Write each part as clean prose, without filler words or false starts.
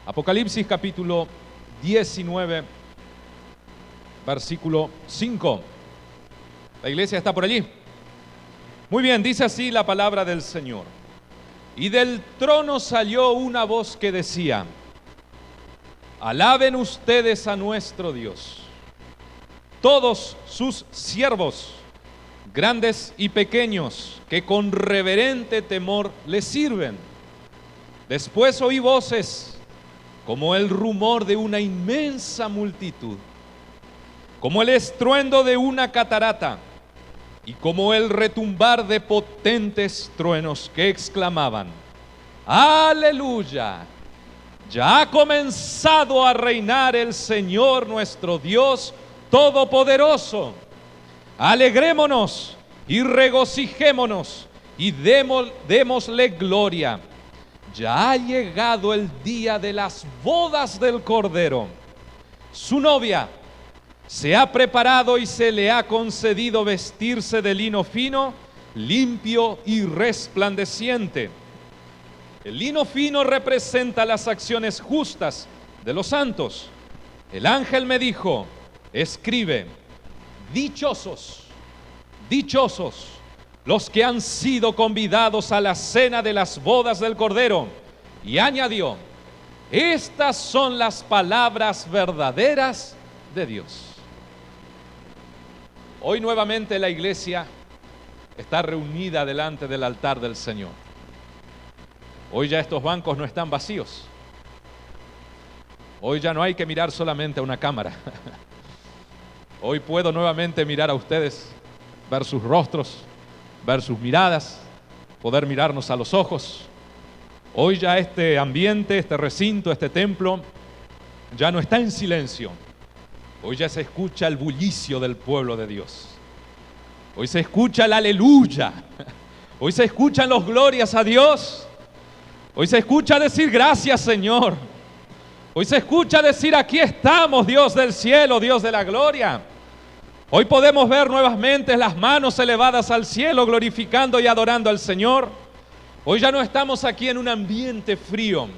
Apocalipsis capítulo 19, versículo 5. La iglesia está por allí. Muy bien, dice así la palabra del Señor. Y del trono salió una voz que decía: alaben ustedes a nuestro Dios, todos sus siervos, grandes y pequeños, que con reverente temor le sirven. Después oí voces como el rumor de una inmensa multitud, como el estruendo de una catarata y como el retumbar de potentes truenos que exclamaban: ¡Aleluya! Ya ha comenzado a reinar el Señor nuestro Dios Todopoderoso. Alegrémonos y regocijémonos y démosle gloria. Ya ha llegado el día de las bodas del Cordero. Su novia se ha preparado y se le ha concedido vestirse de lino fino, limpio y resplandeciente. El lino fino representa las acciones justas de los santos. El ángel me dijo: escribe, dichosos, dichosos los que han sido convidados a la cena de las bodas del Cordero. Y añadió: estas son las palabras verdaderas de Dios. Hoy nuevamente la iglesia está reunida delante del altar del Señor. Hoy ya estos bancos no están vacíos. Hoy ya no hay que mirar solamente a una cámara. Hoy puedo nuevamente mirar a ustedes, ver sus rostros, ver sus miradas, poder mirarnos a los ojos. Hoy ya este ambiente, este recinto, este templo, ya no está en silencio. Hoy ya se escucha el bullicio del pueblo de Dios. Hoy se escucha el aleluya. Hoy se escuchan los glorias a Dios. Hoy se escucha decir gracias, Señor. Hoy se escucha decir: aquí estamos, Dios del cielo, Dios de la gloria. Hoy podemos ver nuevamente las manos elevadas al cielo, glorificando y adorando al Señor. Hoy ya no estamos aquí en un ambiente frío.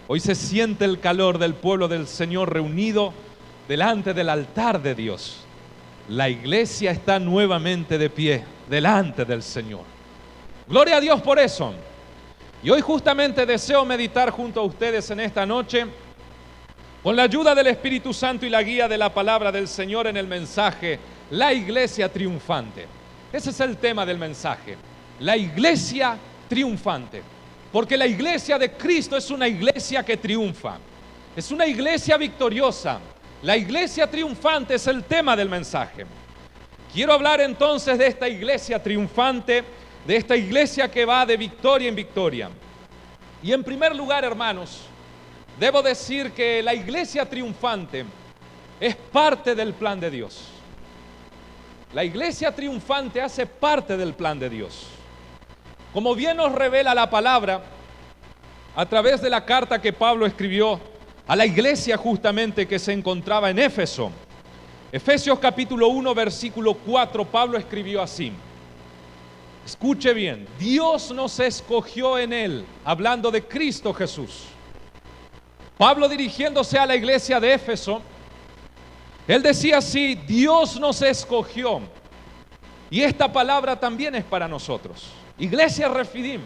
Hoy se siente el calor del pueblo del Señor reunido delante del altar de Dios. La iglesia está nuevamente de pie delante del Señor. Gloria a Dios por eso. Y hoy justamente deseo meditar junto a ustedes en esta noche, con la ayuda del Espíritu Santo y la guía de la palabra del Señor, en el mensaje La Iglesia Triunfante. Ese es el tema del mensaje, la iglesia triunfante. Porque la iglesia de Cristo es una iglesia que triunfa, es una iglesia victoriosa. La iglesia triunfante es el tema del mensaje. Quiero hablar entonces de esta iglesia triunfante, de esta iglesia que va de victoria en victoria. Y en primer lugar, hermanos, debo decir que la iglesia triunfante es parte del plan de Dios. La iglesia triunfante hace parte del plan de Dios. Como bien nos revela la palabra a través de la carta que Pablo escribió a la iglesia justamente que se encontraba en Éfeso. Efesios capítulo 1, versículo 4, Pablo escribió así. Escuche bien: Dios nos escogió en Él, hablando de Cristo Jesús. Pablo, dirigiéndose a la iglesia de Éfeso, él decía así: Dios nos escogió. Y esta palabra también es para nosotros. Iglesia Refidim,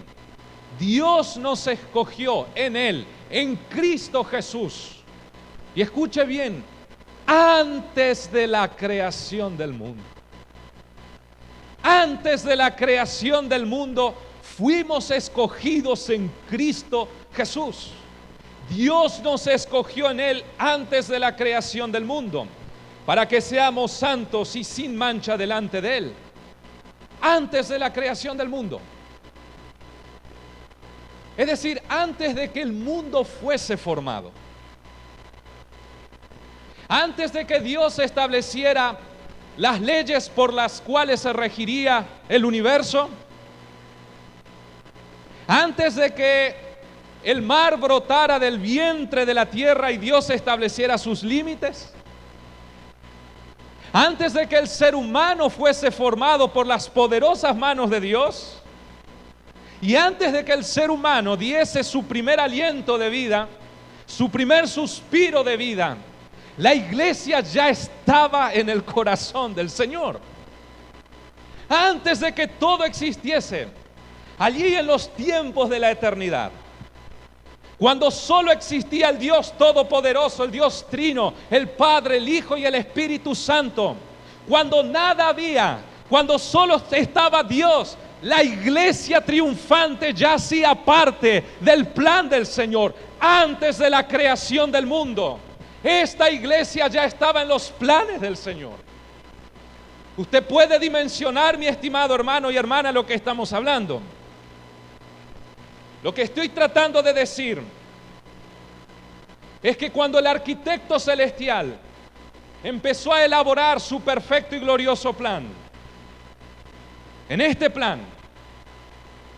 Dios nos escogió en Él, en Cristo Jesús. Y escuche bien: antes de la creación del mundo. Antes de la creación del mundo fuimos escogidos en Cristo Jesús. Dios nos escogió en Él antes de la creación del mundo, para que seamos santos y sin mancha delante de Él. Antes de la creación del mundo. Es decir, antes de que el mundo fuese formado. Antes de que Dios estableciera las leyes por las cuales se regiría el universo. Antes de que el mar brotara del vientre de la tierra y Dios estableciera sus límites. Antes de que el ser humano fuese formado por las poderosas manos de Dios. Y antes de que el ser humano diese su primer aliento de vida, su primer suspiro de vida, la iglesia ya estaba en el corazón del Señor. Antes de que todo existiese, allí en los tiempos de la eternidad, cuando solo existía el Dios Todopoderoso, el Dios Trino, el Padre, el Hijo y el Espíritu Santo, cuando nada había, cuando solo estaba Dios, la iglesia triunfante ya hacía parte del plan del Señor antes de la creación del mundo. Esta iglesia ya estaba en los planes del Señor. Usted puede dimensionar, mi estimado hermano y hermana, lo que estamos hablando. Lo que estoy tratando de decir es que cuando el arquitecto celestial empezó a elaborar su perfecto y glorioso plan, en este plan,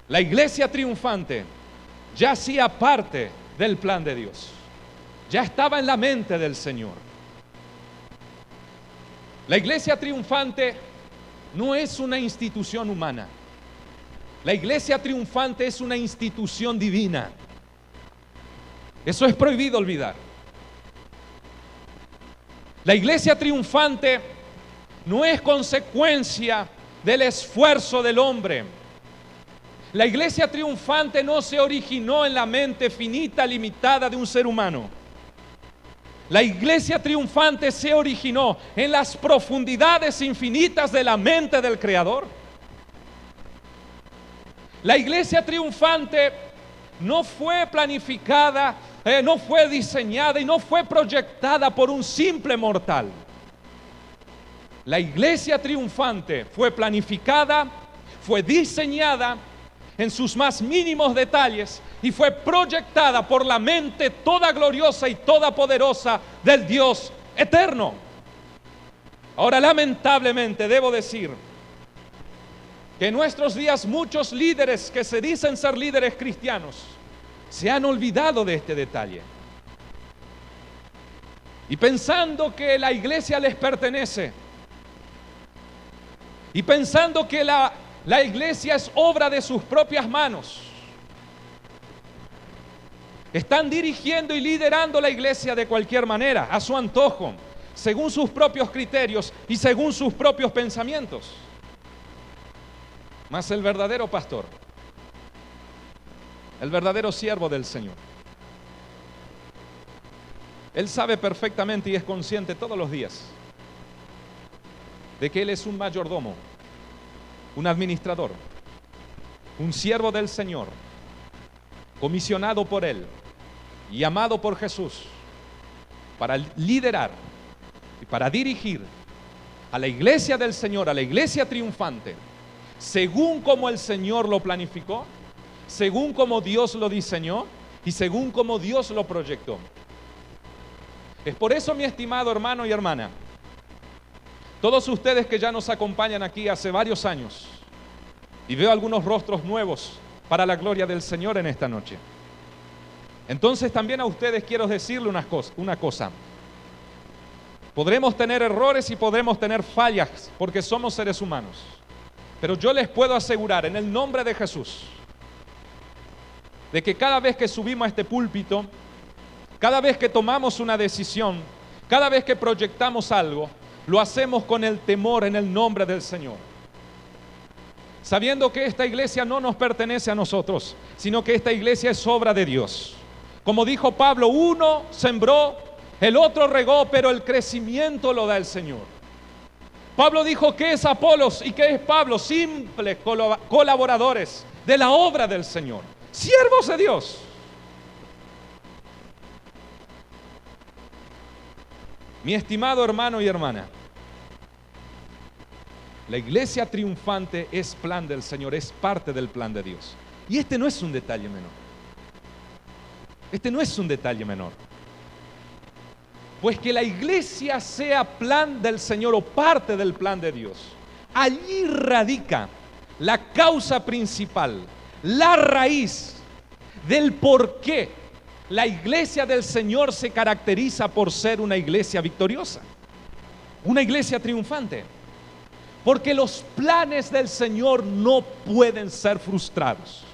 la iglesia triunfante ya hacía parte del plan de Dios. Ya estaba en la mente del Señor. La iglesia triunfante no es una institución humana. La iglesia triunfante es una institución divina. Eso es prohibido olvidar. La iglesia triunfante no es consecuencia del esfuerzo del hombre. La iglesia triunfante no se originó en la mente finita, limitada de un ser humano. La iglesia triunfante se originó en las profundidades infinitas de la mente del Creador. La iglesia triunfante no fue planificada, no fue diseñada y no fue proyectada por un simple mortal. La iglesia triunfante fue planificada, fue diseñada en sus más mínimos detalles y fue proyectada por la mente toda gloriosa y toda poderosa del Dios eterno. Ahora, lamentablemente debo decir que en nuestros días muchos líderes que se dicen ser líderes cristianos se han olvidado de este detalle. Y pensando que la iglesia les pertenece, y pensando que la iglesia es obra de sus propias manos, están dirigiendo y liderando la iglesia de cualquier manera, a su antojo, según sus propios criterios y según sus propios pensamientos. Mas el verdadero pastor, el verdadero siervo del Señor, él sabe perfectamente y es consciente todos los días de que él es un mayordomo, un administrador, un siervo del Señor, comisionado por él y llamado por Jesús para liderar y para dirigir a la iglesia del Señor, a la iglesia triunfante, según como el Señor lo planificó, según como Dios lo diseñó y según como Dios lo proyectó. Es por eso, mi estimado hermano y hermana, todos ustedes que ya nos acompañan aquí hace varios años, y veo algunos rostros nuevos para la gloria del Señor en esta noche. Entonces también a ustedes quiero decirle una cosa. Podremos tener errores y podremos tener fallas porque somos seres humanos. Pero yo les puedo asegurar en el nombre de Jesús de que cada vez que subimos a este púlpito, cada vez que tomamos una decisión, cada vez que proyectamos algo, lo hacemos con el temor en el nombre del Señor. Sabiendo que esta iglesia no nos pertenece a nosotros, sino que esta iglesia es obra de Dios. Como dijo Pablo, uno sembró, el otro regó, pero el crecimiento lo da el Señor. Pablo dijo que es Apolos y que es Pablo, simples colaboradores de la obra del Señor, siervos de Dios. Mi estimado hermano y hermana, la iglesia triunfante es plan del Señor, es parte del plan de Dios. Y este no es un detalle menor. Este no es un detalle menor. Pues que la iglesia sea plan del Señor o parte del plan de Dios, allí radica la causa principal, la raíz del por qué la iglesia del Señor se caracteriza por ser una iglesia victoriosa, una iglesia triunfante. Porque los planes del Señor no pueden ser frustrados.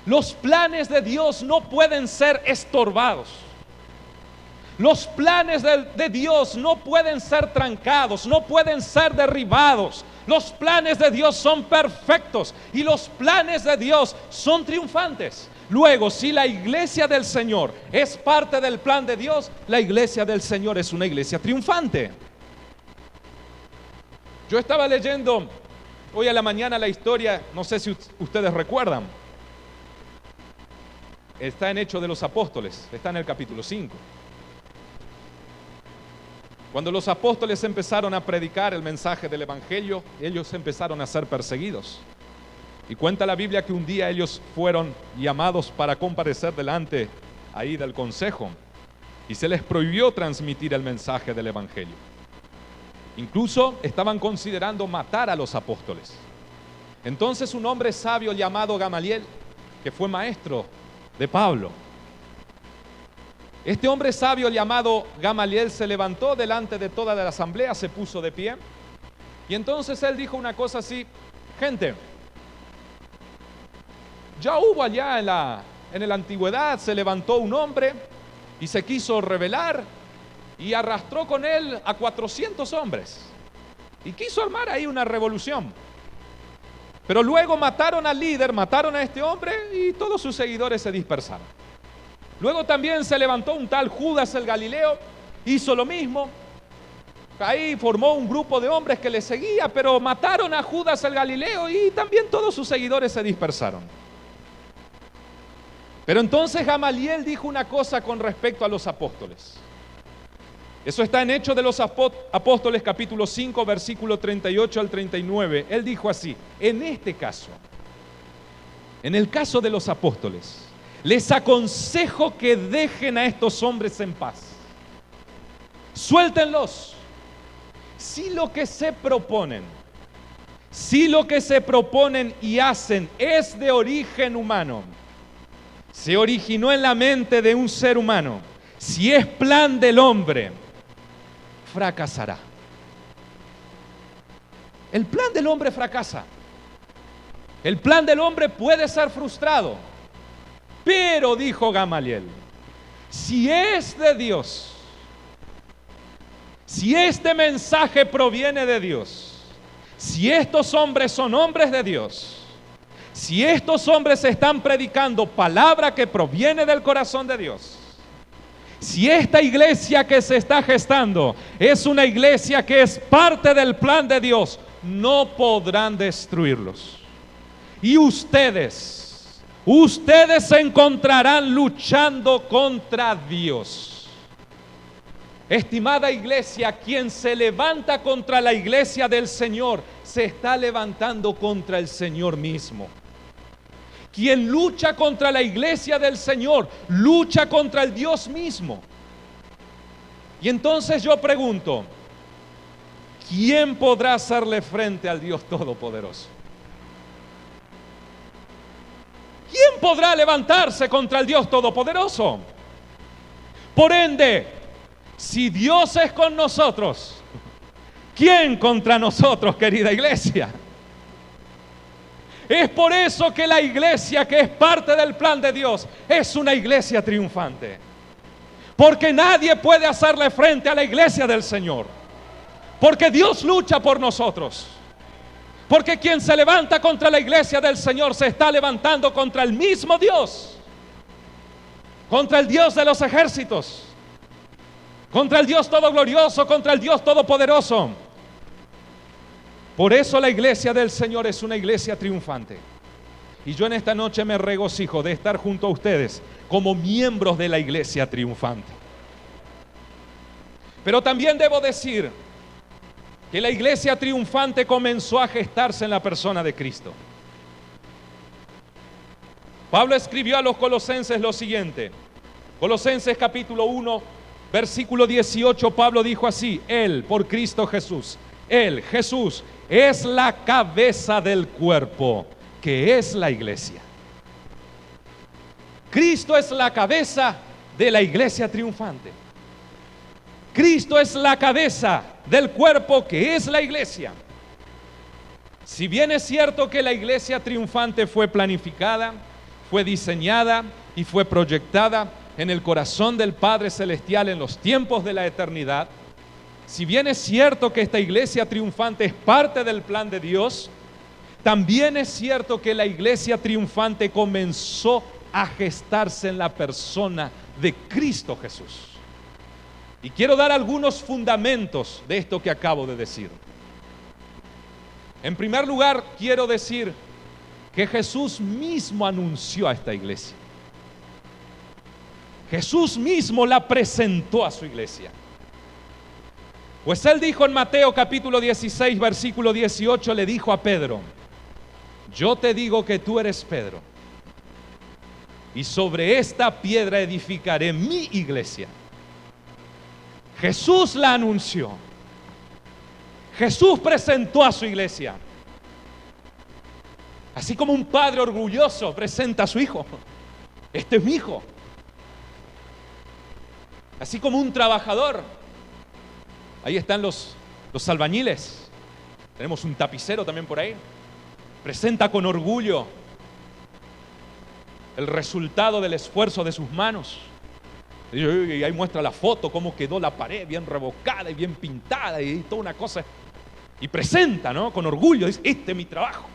Los planes de Dios no pueden ser estorbados. Los planes de Dios no pueden ser trancados, no pueden ser derribados. Los planes de Dios son perfectos y los planes de Dios son triunfantes. Luego, si la iglesia del Señor es parte del plan de Dios, la iglesia del Señor es una iglesia triunfante. Yo estaba leyendo hoy a la mañana la historia, no sé si ustedes recuerdan. Está en Hechos de los Apóstoles, está en el capítulo 5. Cuando los apóstoles empezaron a predicar el mensaje del Evangelio, ellos empezaron a ser perseguidos. Y cuenta la Biblia que un día ellos fueron llamados para comparecer delante ahí del consejo y se les prohibió transmitir el mensaje del Evangelio. Incluso estaban considerando matar a los apóstoles. Entonces un hombre sabio llamado Gamaliel, que fue maestro de Pablo, este hombre sabio llamado Gamaliel se levantó delante de toda la asamblea, se puso de pie y entonces él dijo una cosa así: gente, ya hubo allá en la antigüedad, se levantó un hombre y se quiso rebelar y arrastró con él a 400 hombres y quiso armar ahí una revolución. Pero luego mataron al líder, mataron a este hombre y todos sus seguidores se dispersaron. Luego también se levantó un tal Judas el Galileo, hizo lo mismo. Ahí formó un grupo de hombres que le seguía, pero mataron a Judas el Galileo y también todos sus seguidores se dispersaron. Pero entonces Gamaliel dijo una cosa con respecto a los apóstoles. Eso está en Hechos de los Apóstoles capítulo 5, versículo 38 al 39. Él dijo así: en este caso, en el caso de los apóstoles, les aconsejo que dejen a estos hombres en paz. Suéltenlos. Si lo que se proponen y hacen es de origen humano, se originó en la mente de un ser humano, si es plan del hombre, fracasará. El plan del hombre fracasa. El plan del hombre puede ser frustrado. Pero, dijo Gamaliel, si es de Dios, si este mensaje proviene de Dios, si estos hombres son hombres de Dios, si estos hombres están predicando palabra que proviene del corazón de Dios, si esta iglesia que se está gestando es una iglesia que es parte del plan de Dios, no podrán destruirlos. Y ustedes se encontrarán luchando contra Dios. Estimada iglesia, quien se levanta contra la iglesia del Señor, se está levantando contra el Señor mismo. Quien lucha contra la iglesia del Señor, lucha contra el Dios mismo. Y entonces yo pregunto, ¿quién podrá hacerle frente al Dios Todopoderoso? ¿Quién podrá levantarse contra el Dios Todopoderoso? Por ende, si Dios es con nosotros, ¿quién contra nosotros, querida iglesia? Es por eso que la iglesia que es parte del plan de Dios es una iglesia triunfante. Porque nadie puede hacerle frente a la iglesia del Señor. Porque Dios lucha por nosotros. Porque quien se levanta contra la iglesia del Señor se está levantando contra el mismo Dios. Contra el Dios de los ejércitos. Contra el Dios todoglorioso, contra el Dios todopoderoso. Por eso la iglesia del Señor es una iglesia triunfante. Y yo en esta noche me regocijo de estar junto a ustedes como miembros de la iglesia triunfante. Pero también debo decir que la iglesia triunfante comenzó a gestarse en la persona de Cristo. Pablo escribió a los colosenses lo siguiente. Colosenses capítulo 1, versículo 18, Pablo dijo así: Él, por Cristo Jesús, Él, Jesús, es la cabeza del cuerpo, que es la iglesia. Cristo es la cabeza de la iglesia triunfante. Cristo es la cabeza del cuerpo que es la iglesia. Si bien es cierto que la iglesia triunfante fue planificada, fue diseñada y fue proyectada en el corazón del Padre Celestial en los tiempos de la eternidad. Si bien es cierto que esta iglesia triunfante es parte del plan de Dios, también es cierto que la iglesia triunfante comenzó a gestarse en la persona de Cristo Jesús. Y quiero dar algunos fundamentos de esto que acabo de decir. En primer lugar, quiero decir que Jesús mismo anunció a esta iglesia. Jesús mismo la presentó a su iglesia. Pues Él dijo en Mateo capítulo 16, versículo 18, le dijo a Pedro: yo te digo que tú eres Pedro, y sobre esta piedra edificaré mi iglesia. Jesús la anunció. Jesús presentó a su iglesia. Así como un padre orgulloso presenta a su hijo. Este es mi hijo. Así como un trabajador. Ahí están los albañiles. Tenemos un tapicero también por ahí. Presenta con orgullo el resultado del esfuerzo de sus manos. Y ahí muestra la foto, cómo quedó la pared bien revocada y bien pintada y toda una cosa. Y presenta, ¿no?, con orgullo, dice: este es mi trabajo.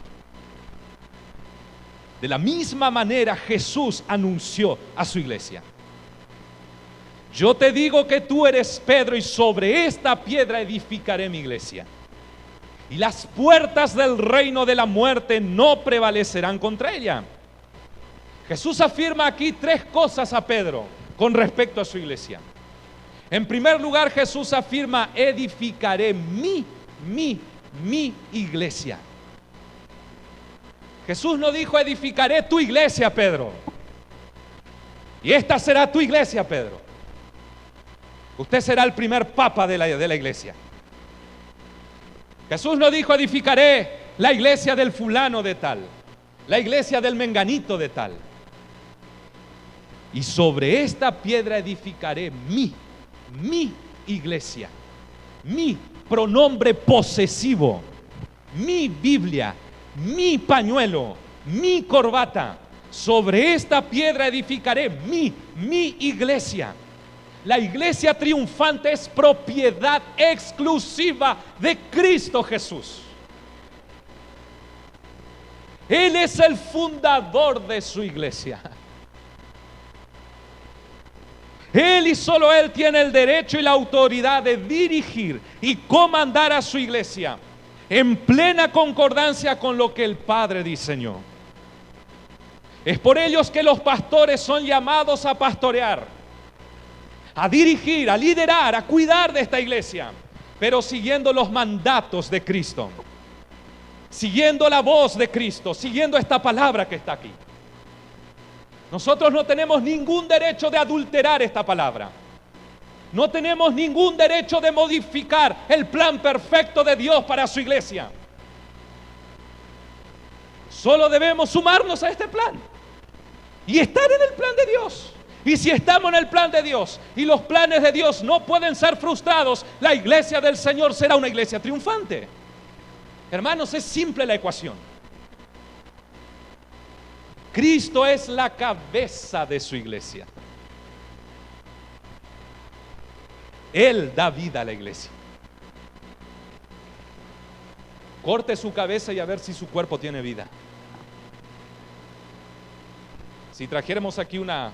De la misma manera Jesús anunció a su iglesia: yo te digo que tú eres Pedro, y sobre esta piedra edificaré mi iglesia. Y las puertas del reino de la muerte no prevalecerán contra ella. Jesús afirma aquí tres cosas a Pedro con respecto a su iglesia. En primer lugar, Jesús afirma: edificaré mi iglesia. Jesús no dijo: edificaré tu iglesia, Pedro, y esta será tu iglesia, Pedro. Usted será el primer papa de la iglesia. Jesús no dijo: edificaré la iglesia del fulano de tal, la iglesia del menganito de tal. Y sobre esta piedra edificaré mi iglesia, mi pronombre posesivo, mi Biblia, mi pañuelo, mi corbata. Sobre esta piedra edificaré mi iglesia. La iglesia triunfante es propiedad exclusiva de Cristo Jesús. Él es el fundador de su iglesia. Él y solo Él tiene el derecho y la autoridad de dirigir y comandar a su iglesia en plena concordancia con lo que el Padre diseñó. Es por ellos que los pastores son llamados a pastorear, a dirigir, a liderar, a cuidar de esta iglesia, pero siguiendo los mandatos de Cristo, siguiendo la voz de Cristo, siguiendo esta palabra que está aquí. Nosotros no tenemos ningún derecho de adulterar esta palabra. No tenemos ningún derecho de modificar el plan perfecto de Dios para su iglesia. Solo debemos sumarnos a este plan y estar en el plan de Dios. Y si estamos en el plan de Dios y los planes de Dios no pueden ser frustrados, la iglesia del Señor será una iglesia triunfante. Hermanos, es simple la ecuación. Cristo es la cabeza de su iglesia. Él da vida a la iglesia. Corte su cabeza y a ver si su cuerpo tiene vida. Si trajéramos aquí una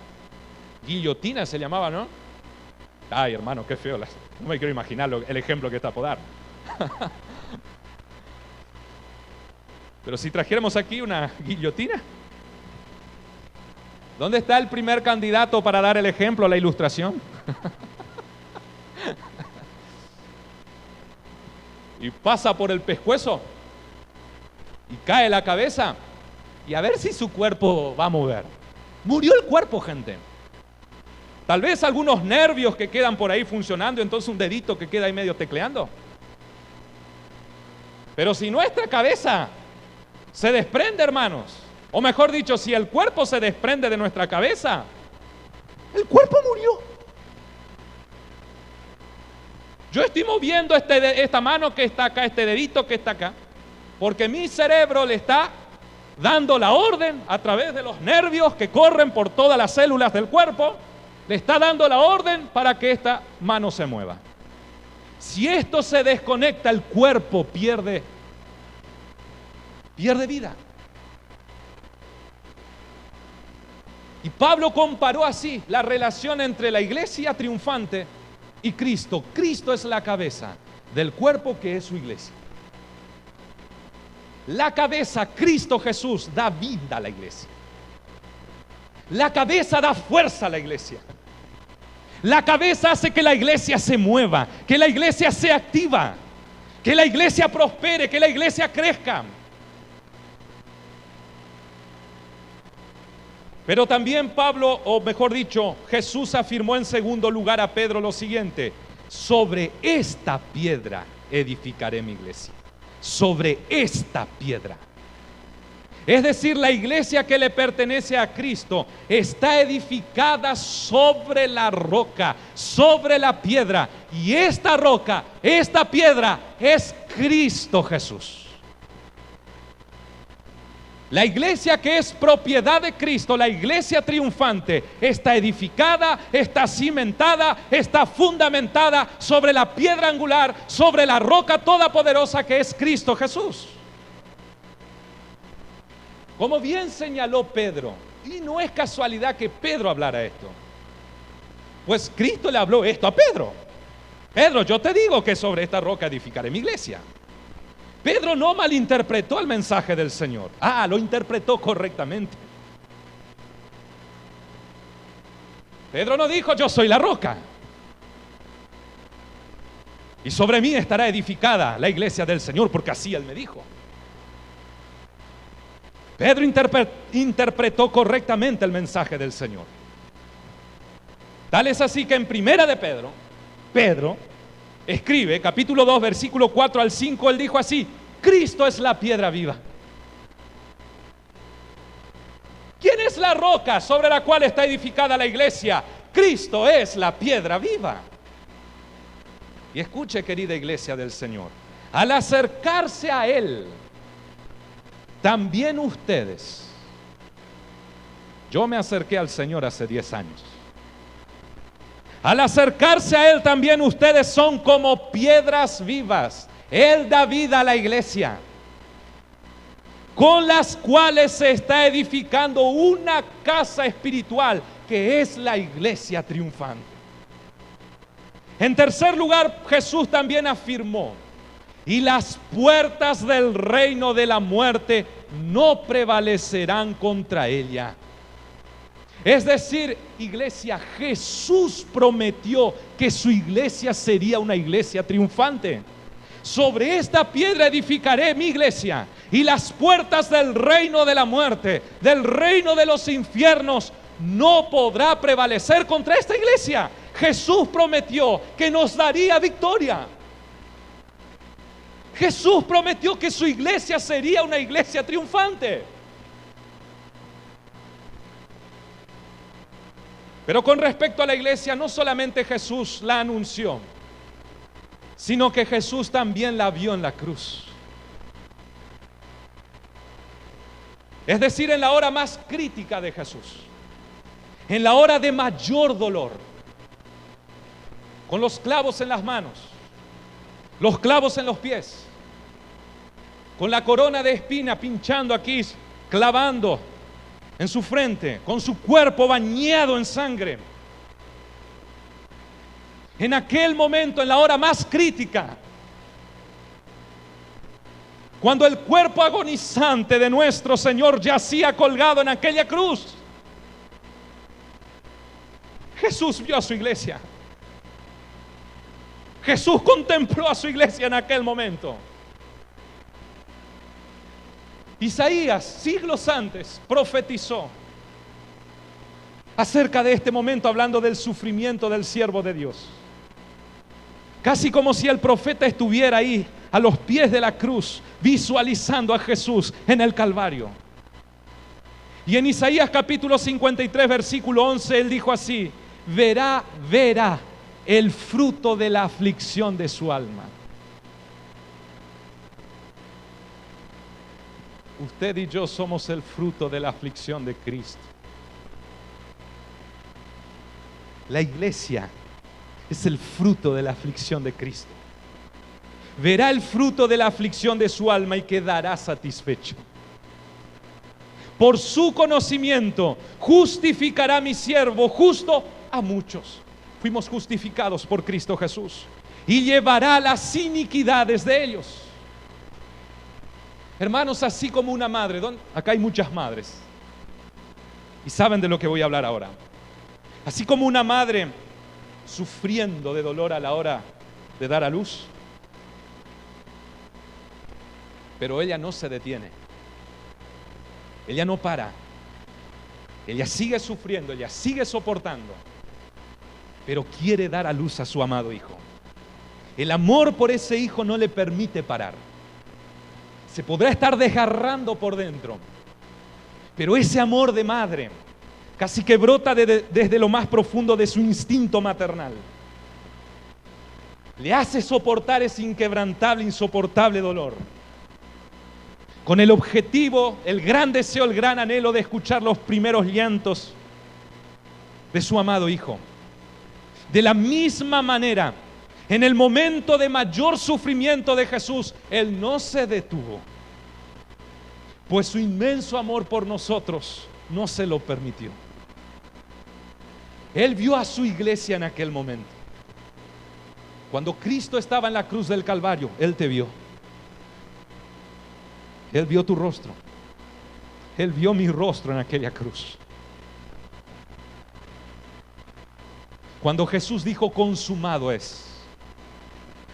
guillotina, se llamaba, ¿no? Ay, hermano, qué feo. No me quiero imaginar el ejemplo que está por dar. Pero si trajéramos aquí una guillotina, ¿dónde está el primer candidato para dar el ejemplo, la ilustración? Y pasa por el pescuezo y cae la cabeza, y a ver si su cuerpo va a mover. Murió el cuerpo, gente. Tal vez algunos nervios que quedan por ahí funcionando, entonces un dedito que queda ahí medio tecleando. Pero si nuestra cabeza se desprende, hermanos, o mejor dicho, si el cuerpo se desprende de nuestra cabeza, el cuerpo murió. Yo estoy moviendo esta mano que está acá, este dedito que está acá, porque mi cerebro le está dando la orden a través de los nervios que corren por todas las células del cuerpo, le está dando la orden para que esta mano se mueva. Si esto se desconecta, el cuerpo pierde vida. Y Pablo comparó así la relación entre la iglesia triunfante y Cristo. Cristo es la cabeza del cuerpo que es su iglesia. La cabeza, Cristo Jesús, da vida a la iglesia. La cabeza da fuerza a la iglesia. La cabeza hace que la iglesia se mueva, que la iglesia sea activa, que la iglesia prospere, que la iglesia crezca. Pero también Pablo, o mejor dicho, Jesús afirmó en segundo lugar a Pedro lo siguiente: sobre esta piedra edificaré mi iglesia. Sobre esta piedra. Es decir, la iglesia que le pertenece a Cristo está edificada sobre la roca, sobre la piedra. Y esta roca, esta piedra es Cristo Jesús. La iglesia que es propiedad de Cristo, la iglesia triunfante, está edificada, está cimentada, está fundamentada sobre la piedra angular, sobre la roca todopoderosa que es Cristo Jesús. Como bien señaló Pedro, y no es casualidad que Pedro hablara esto, pues Cristo le habló esto a Pedro. Pedro, yo te digo que sobre esta roca edificaré mi iglesia. Pedro no malinterpretó el mensaje del Señor. Lo interpretó correctamente. Pedro no dijo: yo soy la roca y sobre mí estará edificada la iglesia del Señor, porque así Él me dijo. Pedro interpretó correctamente el mensaje del Señor. Tal es así que en primera de Pedro escribe, capítulo 2, versículo 4 al 5, él dijo así: Cristo es la piedra viva. ¿Quién es la roca sobre la cual está edificada la iglesia? Cristo es la piedra viva. Y escuche, querida iglesia del Señor, al acercarse a Él, también ustedes, yo me acerqué al Señor hace 10 años. Al acercarse a Él también ustedes son como piedras vivas. Él da vida a la iglesia, con las cuales se está edificando una casa espiritual que es la iglesia triunfante. En tercer lugar, Jesús también afirmó: y las puertas del reino de la muerte no prevalecerán contra ella. Es decir, iglesia, Jesús prometió que su iglesia sería una iglesia triunfante. Sobre esta piedra edificaré mi iglesia, y las puertas del reino de la muerte, del reino de los infiernos, no podrá prevalecer contra esta iglesia. Jesús prometió que nos daría victoria. Jesús prometió que su iglesia sería una iglesia triunfante. Pero con respecto a la iglesia, no solamente Jesús la anunció, sino que Jesús también la vio en la cruz. Es decir, en la hora más crítica de Jesús, en la hora de mayor dolor, con los clavos en las manos, los clavos en los pies, con la corona de espina pinchando aquí, clavando en su frente, con su cuerpo bañado en sangre. En aquel momento, en la hora más crítica, cuando el cuerpo agonizante de nuestro Señor yacía colgado en aquella cruz, Jesús vio a su iglesia. Jesús contempló a su iglesia en aquel momento. Isaías, siglos antes, profetizó acerca de este momento, hablando del sufrimiento del siervo de Dios. Casi como si el profeta estuviera ahí a los pies de la cruz, visualizando a Jesús en el Calvario. Y en Isaías capítulo 53, versículo 11, él dijo así: verá el fruto de la aflicción de su alma. Usted y yo somos el fruto de la aflicción de Cristo. La iglesia es el fruto de la aflicción de Cristo. Verá el fruto de la aflicción de su alma y quedará satisfecho. Por su conocimiento justificará mi siervo justo a muchos. Fuimos justificados por Cristo Jesús y llevará las iniquidades de ellos. Hermanos, así como una madre, acá hay muchas madres y saben de lo que voy a hablar ahora. Así como una madre sufriendo de dolor a la hora de dar a luz, pero ella no se detiene, ella no para, ella sigue sufriendo, ella sigue soportando, pero quiere dar a luz a su amado hijo. El amor por ese hijo no le permite parar. Se podrá estar desgarrando por dentro, pero ese amor de madre casi que brota desde lo más profundo de su instinto maternal. Le hace soportar ese inquebrantable, insoportable dolor, con el objetivo, el gran deseo, el gran anhelo de escuchar los primeros llantos de su amado hijo. De la misma manera, en el momento de mayor sufrimiento de Jesús, Él no se detuvo, pues su inmenso amor por nosotros no se lo permitió. Él vio a su iglesia en aquel momento. Cuando Cristo estaba en la cruz del Calvario, Él te vio. Él vio tu rostro. Él vio mi rostro en aquella cruz. Cuando Jesús dijo consumado es,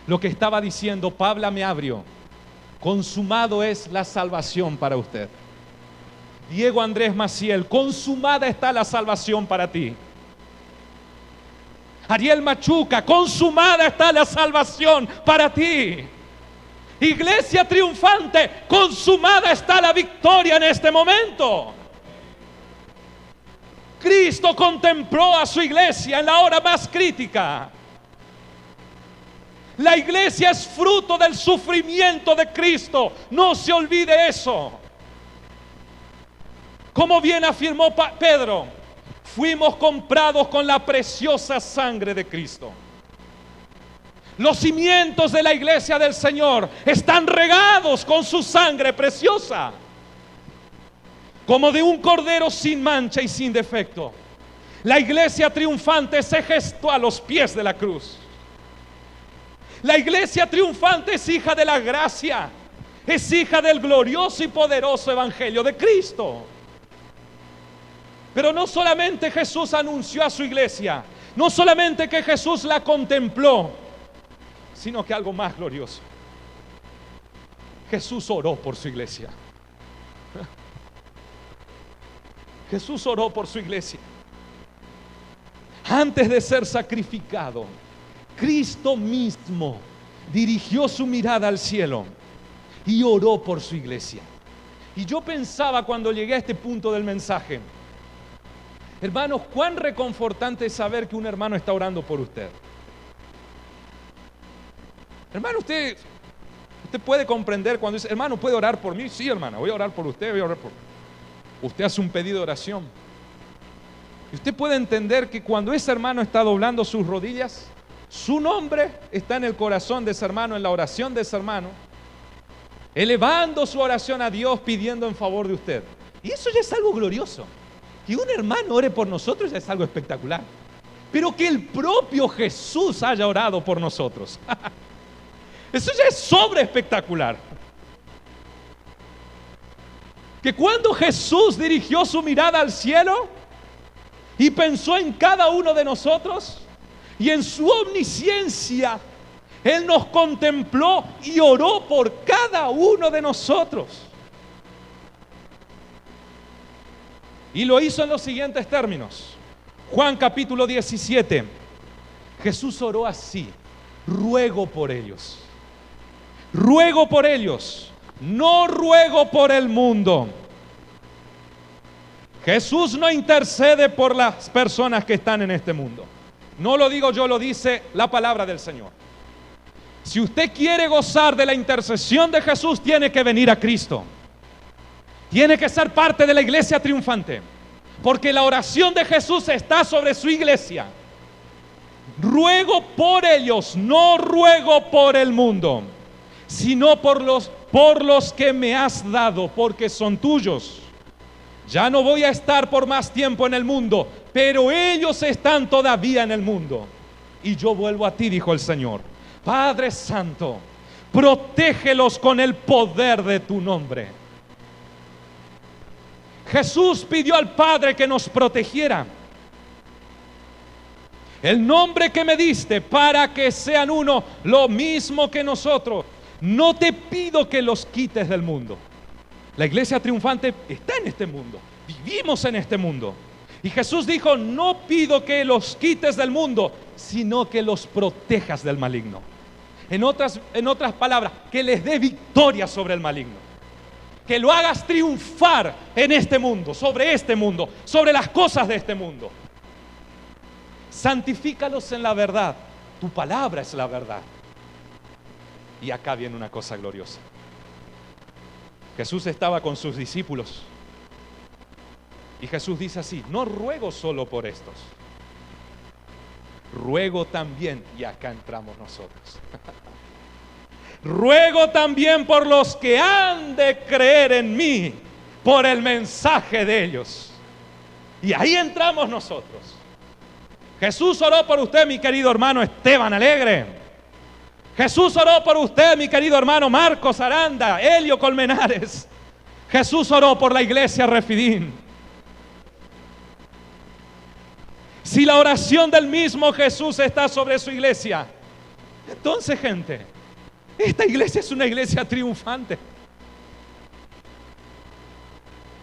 lo que estaba diciendo, Pablo me abrió, consumado es la salvación para usted. Diego Andrés Maciel, consumada está la salvación para ti. Ariel Machuca, consumada está la salvación para ti. Iglesia triunfante, consumada está la victoria en este momento. Cristo contempló a su iglesia en la hora más crítica. La iglesia es fruto del sufrimiento de Cristo. No se olvide eso. Como bien afirmó Pedro, fuimos comprados con la preciosa sangre de Cristo. Los cimientos de la iglesia del Señor están regados con su sangre preciosa, como de un cordero sin mancha y sin defecto. La iglesia triunfante se gestó a los pies de la cruz. La iglesia triunfante es hija de la gracia, es hija del glorioso y poderoso evangelio de Cristo. Pero no solamente Jesús anunció a su iglesia, no solamente que Jesús la contempló, sino que algo más glorioso. Jesús oró por su iglesia. Jesús oró por su iglesia. Antes de ser sacrificado, Cristo mismo dirigió su mirada al cielo y oró por su iglesia. Y yo pensaba cuando llegué a este punto del mensaje, hermanos, cuán reconfortante es saber que un hermano está orando por usted. Hermano, usted puede comprender cuando dice, hermano, ¿puede orar por mí? Sí, hermano, voy a orar por usted, voy a orar por... Usted hace un pedido de oración. Y usted puede entender que cuando ese hermano está doblando sus rodillas, su nombre está en el corazón de ese hermano, en la oración de ese hermano, elevando su oración a Dios, pidiendo en favor de usted. Y eso ya es algo glorioso. Que un hermano ore por nosotros ya es algo espectacular. Pero que el propio Jesús haya orado por nosotros, eso ya es sobre espectacular. Que cuando Jesús dirigió su mirada al cielo y pensó en cada uno de nosotros, y en su omnisciencia Él nos contempló y oró por cada uno de nosotros. Y lo hizo en los siguientes términos. Juan capítulo 17. Jesús oró así: ruego por ellos. Ruego por ellos, no ruego por el mundo. Jesús no intercede por las personas que están en este mundo. No lo digo yo, lo dice la palabra del Señor. Si usted quiere gozar de la intercesión de Jesús, tiene que venir a Cristo. Tiene que ser parte de la iglesia triunfante, porque la oración de Jesús está sobre su iglesia. Ruego por ellos, no ruego por el mundo, sino por los que me has dado, porque son tuyos. Ya no voy a estar por más tiempo en el mundo, pero ellos están todavía en el mundo. Y yo vuelvo a ti, dijo el Señor. Padre Santo, protégelos con el poder de tu nombre. Jesús pidió al Padre que nos protegiera. El nombre que me diste para que sean uno, lo mismo que nosotros. No te pido que los quites del mundo. La iglesia triunfante está en este mundo. Vivimos en este mundo. Y Jesús dijo, no pido que los quites del mundo, sino que los protejas del maligno. En otras palabras, que les dé victoria sobre el maligno. Que lo hagas triunfar en este mundo, sobre las cosas de este mundo. Santifícalos en la verdad. Tu palabra es la verdad. Y acá viene una cosa gloriosa. Jesús estaba con sus discípulos. Y Jesús dice así, no ruego solo por estos. Ruego también, y acá entramos nosotros. Ruego también por los que han de creer en mí, por el mensaje de ellos. Y ahí entramos nosotros. Jesús oró por usted, mi querido hermano Esteban Alegre. Jesús oró por usted, mi querido hermano Marcos Aranda, Helio Colmenares. Jesús oró por la iglesia Refidín. Si la oración del mismo Jesús está sobre su iglesia, entonces, gente, esta iglesia es una iglesia triunfante.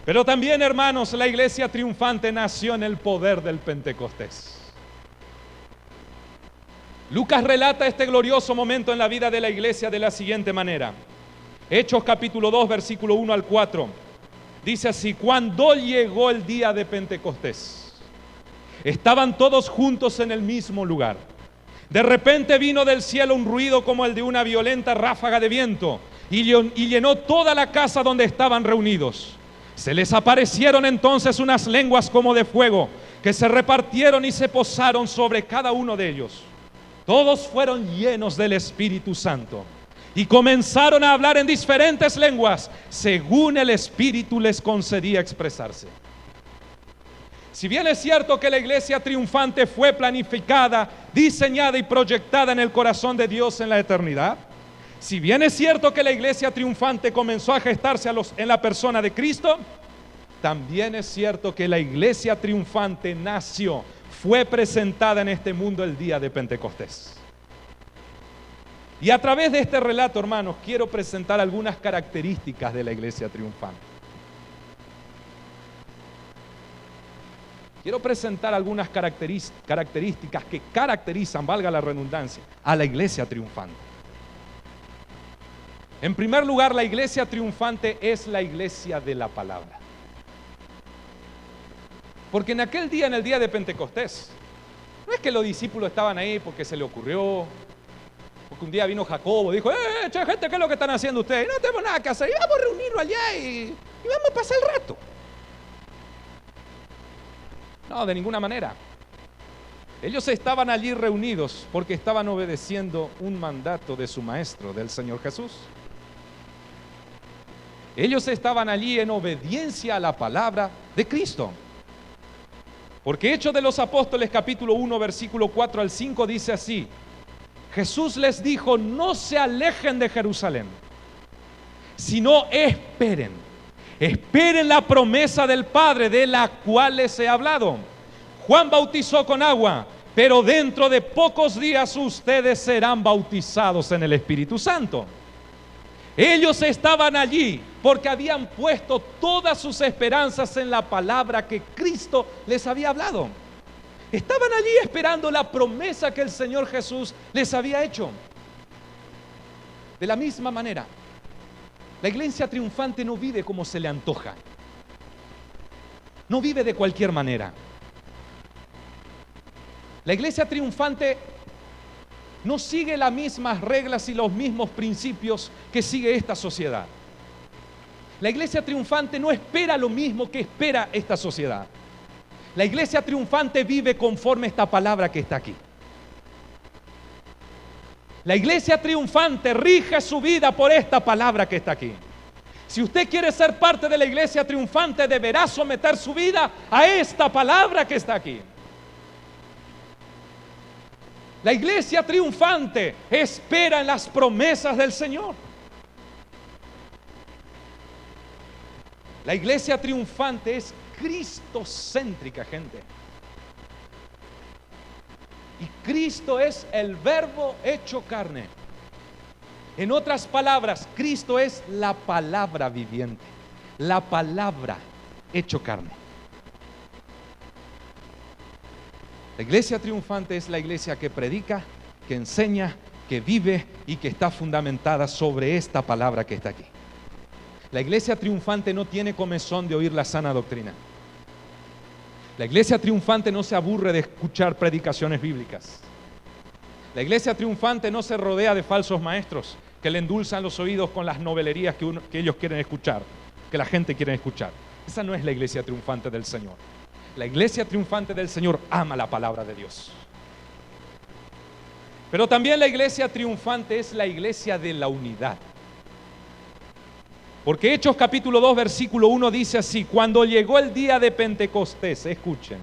Pero también, hermanos, la iglesia triunfante nació en el poder del Pentecostés. Lucas relata este glorioso momento en la vida de la iglesia de la siguiente manera. Hechos capítulo 2, versículo 1 al 4. Dice así, cuando llegó el día de Pentecostés, estaban todos juntos en el mismo lugar. De repente vino del cielo un ruido como el de una violenta ráfaga de viento y llenó toda la casa donde estaban reunidos. Se les aparecieron entonces unas lenguas como de fuego que se repartieron y se posaron sobre cada uno de ellos. Todos fueron llenos del Espíritu Santo y comenzaron a hablar en diferentes lenguas según el Espíritu les concedía expresarse. Si bien es cierto que la iglesia triunfante fue planificada, diseñada y proyectada en el corazón de Dios en la eternidad, si bien es cierto que la iglesia triunfante comenzó a gestarse en la persona de Cristo, también es cierto que la iglesia triunfante fue presentada en este mundo el día de Pentecostés. Y a través de este relato, hermanos, quiero presentar algunas características de la iglesia triunfante. Quiero presentar algunas características que caracterizan, valga la redundancia, a la iglesia triunfante. En primer lugar, la iglesia triunfante es la iglesia de la palabra. Porque en aquel día, en el día de Pentecostés, no es que los discípulos estaban ahí porque se le ocurrió, porque un día vino Jacobo y dijo, gente, ¿qué es lo que están haciendo ustedes? No tenemos nada que hacer, y vamos a reunirnos allá y vamos a pasar el rato. No, de ninguna manera. Ellos estaban allí reunidos porque estaban obedeciendo un mandato de su maestro, del Señor Jesús. Ellos estaban allí en obediencia a la palabra de Cristo. Porque Hechos de los Apóstoles capítulo 1 versículo 4 al 5 dice así: Jesús les dijo, no se alejen de Jerusalén, sino esperen la promesa del Padre de la cual les he hablado. Juan bautizó con agua, pero dentro de pocos días ustedes serán bautizados en el Espíritu Santo. Ellos estaban allí porque habían puesto todas sus esperanzas en la palabra que Cristo les había hablado. Estaban allí esperando la promesa que el Señor Jesús les había hecho. De la misma manera, la iglesia triunfante no vive como se le antoja. No vive de cualquier manera. La iglesia triunfante no sigue las mismas reglas y los mismos principios que sigue esta sociedad. La iglesia triunfante no espera lo mismo que espera esta sociedad. La iglesia triunfante vive conforme esta palabra que está aquí. La iglesia triunfante rige su vida por esta palabra que está aquí. Si usted quiere ser parte de la iglesia triunfante, deberá someter su vida a esta palabra que está aquí. La iglesia triunfante espera en las promesas del Señor. La iglesia triunfante es cristocéntrica, gente. Y Cristo es el verbo hecho carne. En otras palabras, Cristo es la palabra viviente, la palabra hecho carne. La iglesia triunfante es la iglesia que predica, que enseña, que vive y que está fundamentada sobre esta palabra que está aquí. La iglesia triunfante no tiene comezón de oír la sana doctrina. La iglesia triunfante no se aburre de escuchar predicaciones bíblicas. La iglesia triunfante no se rodea de falsos maestros que le endulzan los oídos con las novelerías que ellos quieren escuchar, que la gente quiere escuchar. Esa no es la iglesia triunfante del Señor. La iglesia triunfante del Señor ama la palabra de Dios. Pero también la iglesia triunfante es la iglesia de la unidad. Porque Hechos capítulo 2 versículo 1 dice así: cuando llegó el día de Pentecostés, escuchen,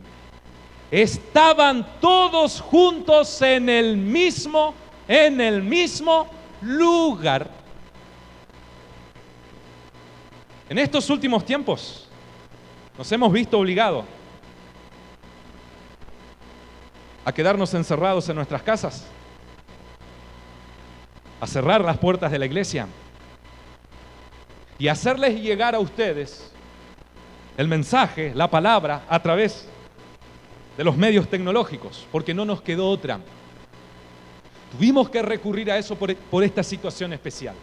estaban todos juntos en el mismo lugar. En estos últimos tiempos nos hemos visto obligados a quedarnos encerrados en nuestras casas, a cerrar las puertas de la iglesia y hacerles llegar a ustedes el mensaje, la palabra, a través de los medios tecnológicos, porque no nos quedó otra. Tuvimos que recurrir a eso por esta situación especial.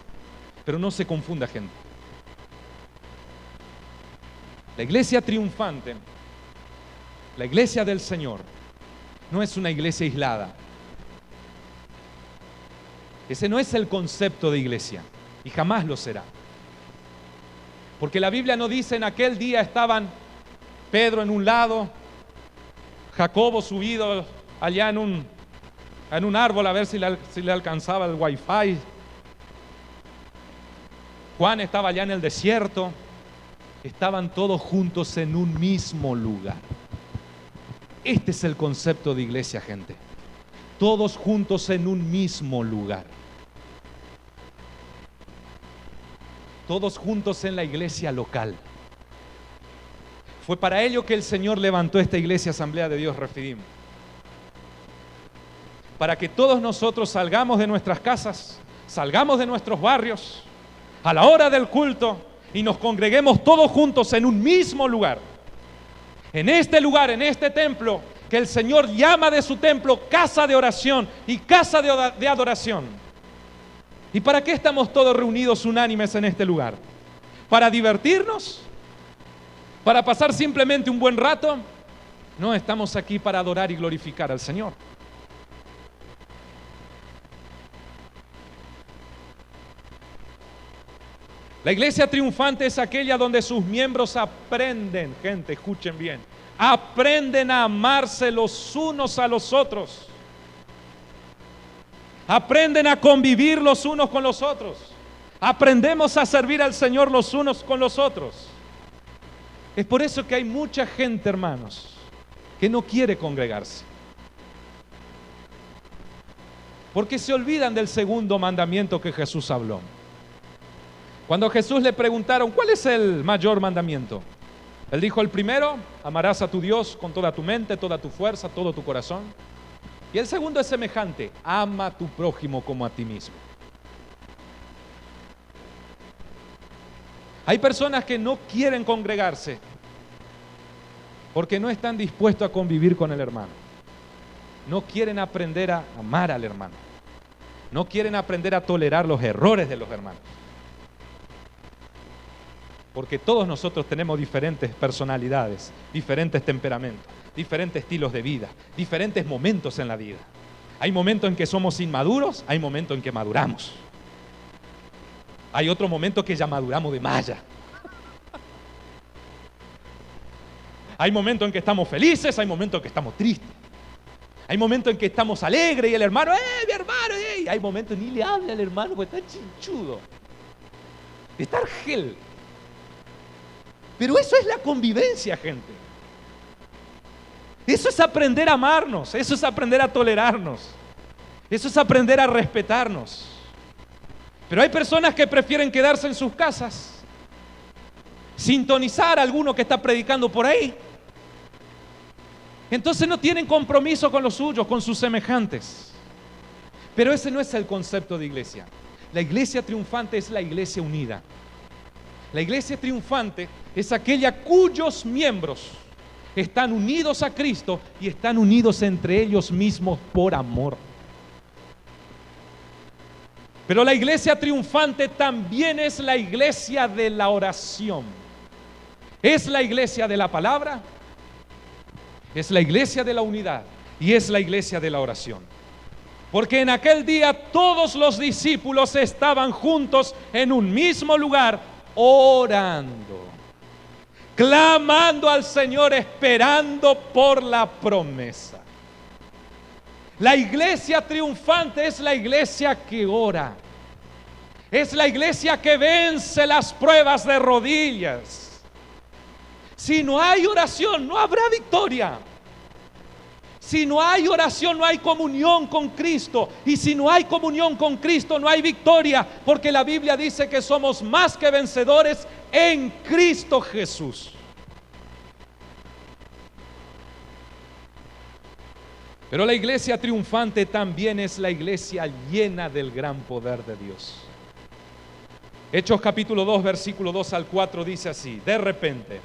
Pero no se confunda, gente. La iglesia triunfante, la iglesia del Señor, no es una iglesia aislada. Ese no es el concepto de iglesia y jamás lo será. Porque la Biblia no dice en aquel día estaban Pedro en un lado, Jacobo subido allá en un árbol a ver si le alcanzaba el wifi, Juan estaba allá en el desierto. Estaban todos juntos en un mismo lugar. Este es el concepto de iglesia, gente. Todos juntos en un mismo lugar. Todos juntos en la iglesia local. Fue para ello que el Señor levantó esta iglesia Asamblea de Dios Refidim. Para que todos nosotros salgamos de nuestras casas, salgamos de nuestros barrios, a la hora del culto, y nos congreguemos todos juntos en un mismo lugar. En este lugar, en este templo, que el Señor llama de su templo casa de oración y casa de adoración. ¿Y para qué estamos todos reunidos unánimes en este lugar? ¿Para divertirnos? ¿Para pasar simplemente un buen rato? No, estamos aquí para adorar y glorificar al Señor. La iglesia triunfante es aquella donde sus miembros aprenden, gente, escuchen bien, aprenden a amarse los unos a los otros. Aprenden a convivir los unos con los otros. Aprendemos a servir al Señor los unos con los otros. Es por eso que hay mucha gente, hermanos, que no quiere congregarse. Porque se olvidan del segundo mandamiento que Jesús habló. Cuando a Jesús le preguntaron, ¿cuál es el mayor mandamiento? Él dijo, el primero, amarás a tu Dios con toda tu mente, toda tu fuerza, todo tu corazón. Y el segundo es semejante, ama a tu prójimo como a ti mismo. Hay personas que no quieren congregarse porque no están dispuestos a convivir con el hermano. No quieren aprender a amar al hermano. No quieren aprender a tolerar los errores de los hermanos. Porque todos nosotros tenemos diferentes personalidades, diferentes temperamentos, diferentes estilos de vida, diferentes momentos en la vida. Hay momentos en que somos inmaduros, hay momentos en que maduramos. Hay otro momento que ya maduramos de malla. Hay momentos en que estamos felices, hay momentos en que estamos tristes. Hay momentos en que estamos alegres y el hermano, mi hermano! Hay momentos ni le habla al hermano porque está chinchudo. Está argel. Pero eso es la convivencia, gente. Eso es aprender a amarnos, eso es aprender a tolerarnos, eso es aprender a respetarnos. Pero hay personas que prefieren quedarse en sus casas, sintonizar a alguno que está predicando por ahí. Entonces no tienen compromiso con los suyos, con sus semejantes. Pero ese no es el concepto de iglesia. La iglesia triunfante es la iglesia unida. La iglesia triunfante es aquella cuyos miembros están unidos a Cristo y están unidos entre ellos mismos por amor. Pero la iglesia triunfante también es la iglesia de la oración. Es la iglesia de la palabra, es la iglesia de la unidad y es la iglesia de la oración. Porque en aquel día todos los discípulos estaban juntos en un mismo lugar, orando, clamando al Señor, esperando por la promesa. La iglesia triunfante es la iglesia que ora. Es la iglesia que vence las pruebas de rodillas. Si no hay oración, no habrá victoria. Si no hay oración, no hay comunión con Cristo. Y si no hay comunión con Cristo, no hay victoria. Porque la Biblia dice que somos más que vencedores en Cristo Jesús. Pero la iglesia triunfante también es la iglesia llena del gran poder de Dios. Hechos capítulo 2, versículo 2 al 4 dice así: de repente,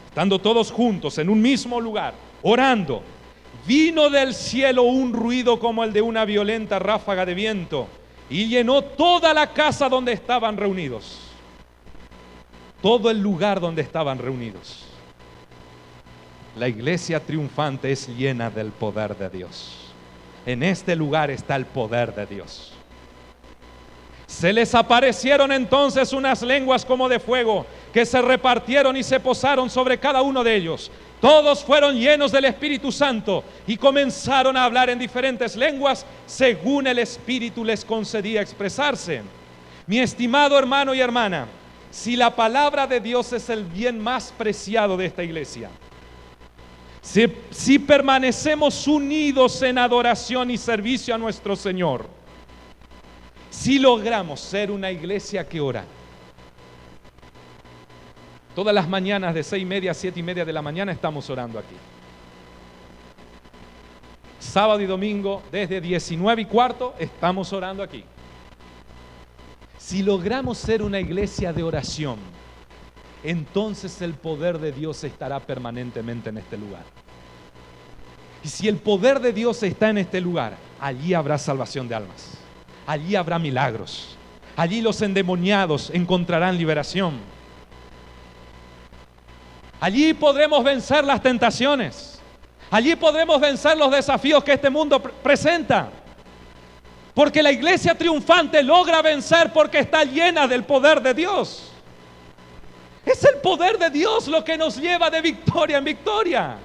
estando todos juntos en un mismo lugar, orando, vino del cielo un ruido como el de una violenta ráfaga de viento y llenó toda la casa donde estaban reunidos. Todo el lugar donde estaban reunidos. La iglesia triunfante es llena del poder de Dios. En este lugar está el poder de Dios. Se les aparecieron entonces unas lenguas como de fuego, que se repartieron y se posaron sobre cada uno de ellos. Todos fueron llenos del Espíritu Santo y comenzaron a hablar en diferentes lenguas según el Espíritu les concedía expresarse. Mi estimado hermano y hermana, si la palabra de Dios es el bien más preciado de esta iglesia, si permanecemos unidos en adoración y servicio a nuestro Señor, si logramos ser una iglesia que ora, todas las mañanas de 6:30 a 7:30 de la mañana estamos orando aquí. Sábado y domingo desde 19:15 estamos orando aquí. Si logramos ser una iglesia de oración, entonces el poder de Dios estará permanentemente en este lugar. Y si el poder de Dios está en este lugar, allí habrá salvación de almas. Allí habrá milagros. Allí los endemoniados encontrarán liberación. Allí podremos vencer las tentaciones. Allí podremos vencer los desafíos que este mundo presenta. Porque la iglesia triunfante logra vencer porque está llena del poder de Dios. Es el poder de Dios lo que nos lleva de victoria en victoria.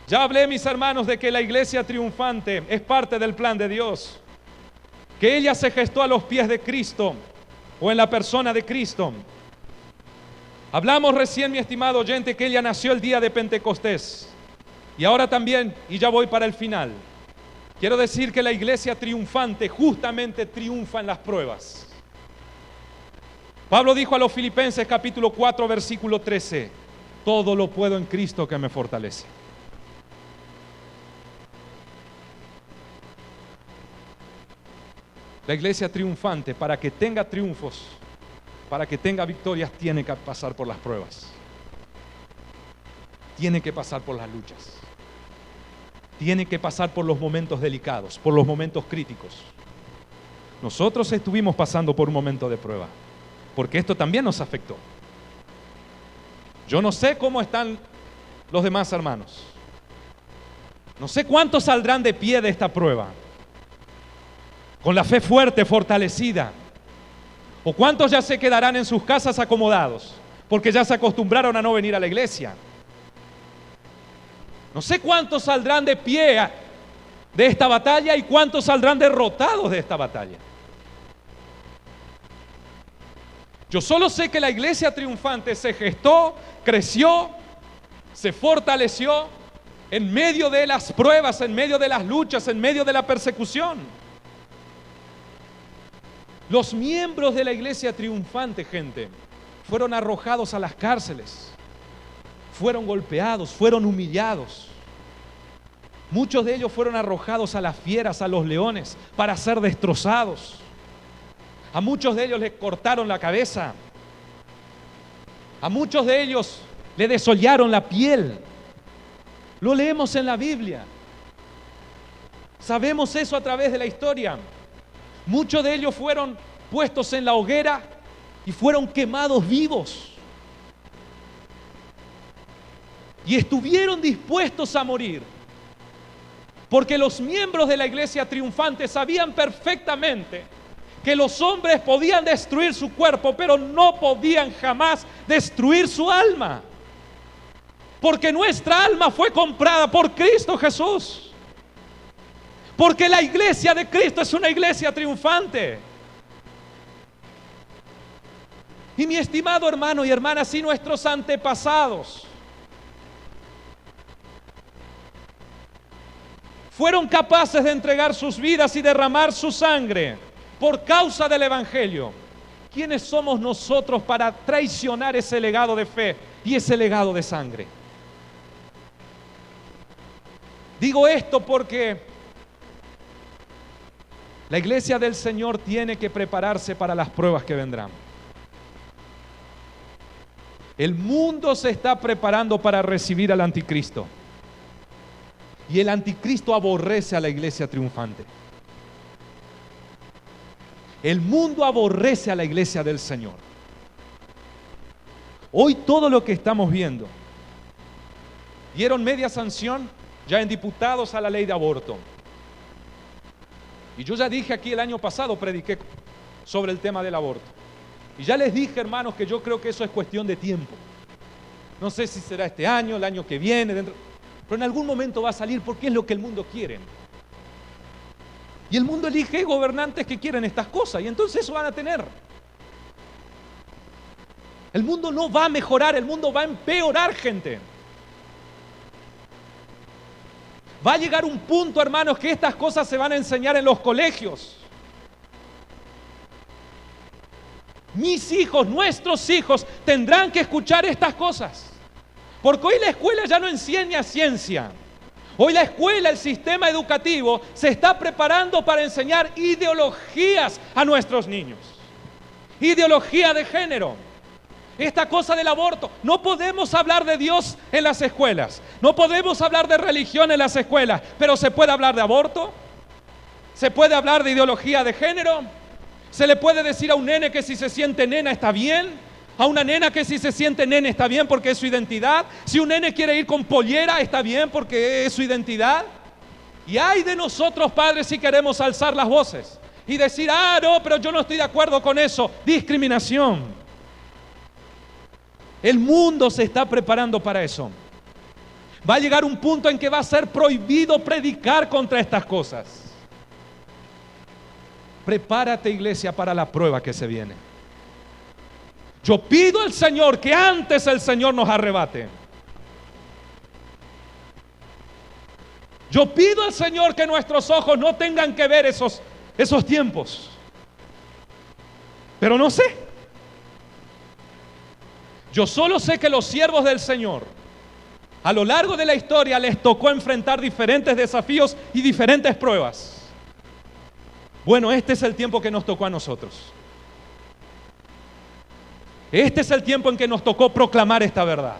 Ya hablé, mis hermanos, de que la iglesia triunfante es parte del plan de Dios. Que ella se gestó a los pies de Cristo o en la persona de Cristo. Hablamos recién, mi estimado oyente, que ella nació el día de Pentecostés. Y ahora también, y ya voy para el final, quiero decir que la iglesia triunfante justamente triunfa en las pruebas. Pablo dijo a los Filipenses capítulo 4 versículo 13: todo lo puedo en Cristo que me fortalece. La iglesia triunfante, para que tenga triunfos, para que tenga victorias, tiene que pasar por las pruebas. Tiene que pasar por las luchas. Tiene que pasar por los momentos delicados, por los momentos críticos. Nosotros estuvimos pasando por un momento de prueba, porque esto también nos afectó. Yo no sé cómo están los demás hermanos. No sé cuántos saldrán de pie de esta prueba, con la fe fuerte, fortalecida, ¿O cuántos ya se quedarán en sus casas acomodados? Porque ya se acostumbraron a no venir a la iglesia. No sé cuántos saldrán de pie de esta batalla y cuántos saldrán derrotados de esta batalla. Yo solo sé que la iglesia triunfante se gestó, creció, se fortaleció en medio de las pruebas, en medio de las luchas, en medio de la persecución. Los miembros de la iglesia triunfante, gente, fueron arrojados a las cárceles, fueron golpeados, fueron humillados. Muchos de ellos fueron arrojados a las fieras, a los leones, para ser destrozados. A muchos de ellos les cortaron la cabeza. A muchos de ellos le desollaron la piel. Lo leemos en la Biblia. Sabemos eso a través de la historia. Muchos de ellos fueron puestos en la hoguera y fueron quemados vivos. Y estuvieron dispuestos a morir. Porque los miembros de la iglesia triunfante sabían perfectamente que los hombres podían destruir su cuerpo, pero no podían jamás destruir su alma. Porque nuestra alma fue comprada por Cristo Jesús. Porque la iglesia de Cristo es una iglesia triunfante. Y mi estimado hermano y hermana, si nuestros antepasados fueron capaces de entregar sus vidas y derramar su sangre por causa del Evangelio, ¿quiénes somos nosotros para traicionar ese legado de fe y ese legado de sangre? Digo esto porque la iglesia del Señor tiene que prepararse para las pruebas que vendrán. El mundo se está preparando para recibir al anticristo. Y el anticristo aborrece a la iglesia triunfante. El mundo aborrece a la iglesia del Señor. Hoy todo lo que estamos viendo, dieron media sanción ya en diputados a la ley de aborto. Y yo ya dije aquí el año pasado, prediqué sobre el tema del aborto. Y ya les dije, hermanos, que yo creo que eso es cuestión de tiempo. No sé si será este año, el año que viene, pero en algún momento va a salir porque es lo que el mundo quiere. Y el mundo elige gobernantes que quieren estas cosas y entonces eso van a tener. El mundo no va a mejorar, el mundo va a empeorar, gente. Va a llegar un punto, hermanos, que estas cosas se van a enseñar en los colegios. Mis hijos, nuestros hijos, tendrán que escuchar estas cosas. Porque hoy la escuela ya no enseña ciencia. Hoy la escuela, el sistema educativo, se está preparando para enseñar ideologías a nuestros niños. Ideología de género. Esta cosa del aborto. No podemos hablar de Dios en las escuelas. No podemos hablar de religión en las escuelas. Pero ¿se puede hablar de aborto? ¿Se puede hablar de ideología de género? ¿Se le puede decir a un nene que si se siente nena está bien? ¿A una nena que si se siente nene está bien porque es su identidad? Si un nene quiere ir con pollera está bien porque es su identidad. Y hay de nosotros padres si queremos alzar las voces y decir, no, pero yo no estoy de acuerdo con eso. Discriminación. El mundo se está preparando para eso. Va a llegar un punto en que va a ser prohibido predicar contra estas cosas. Prepárate, iglesia, para la prueba que se viene. Yo pido al Señor que antes el Señor nos arrebate. Yo pido al Señor que nuestros ojos no tengan que ver esos tiempos. Pero no sé. Yo solo sé que los siervos del Señor, a lo largo de la historia, les tocó enfrentar diferentes desafíos y diferentes pruebas. Bueno, este es el tiempo que nos tocó a nosotros. Este es el tiempo en que nos tocó proclamar esta verdad.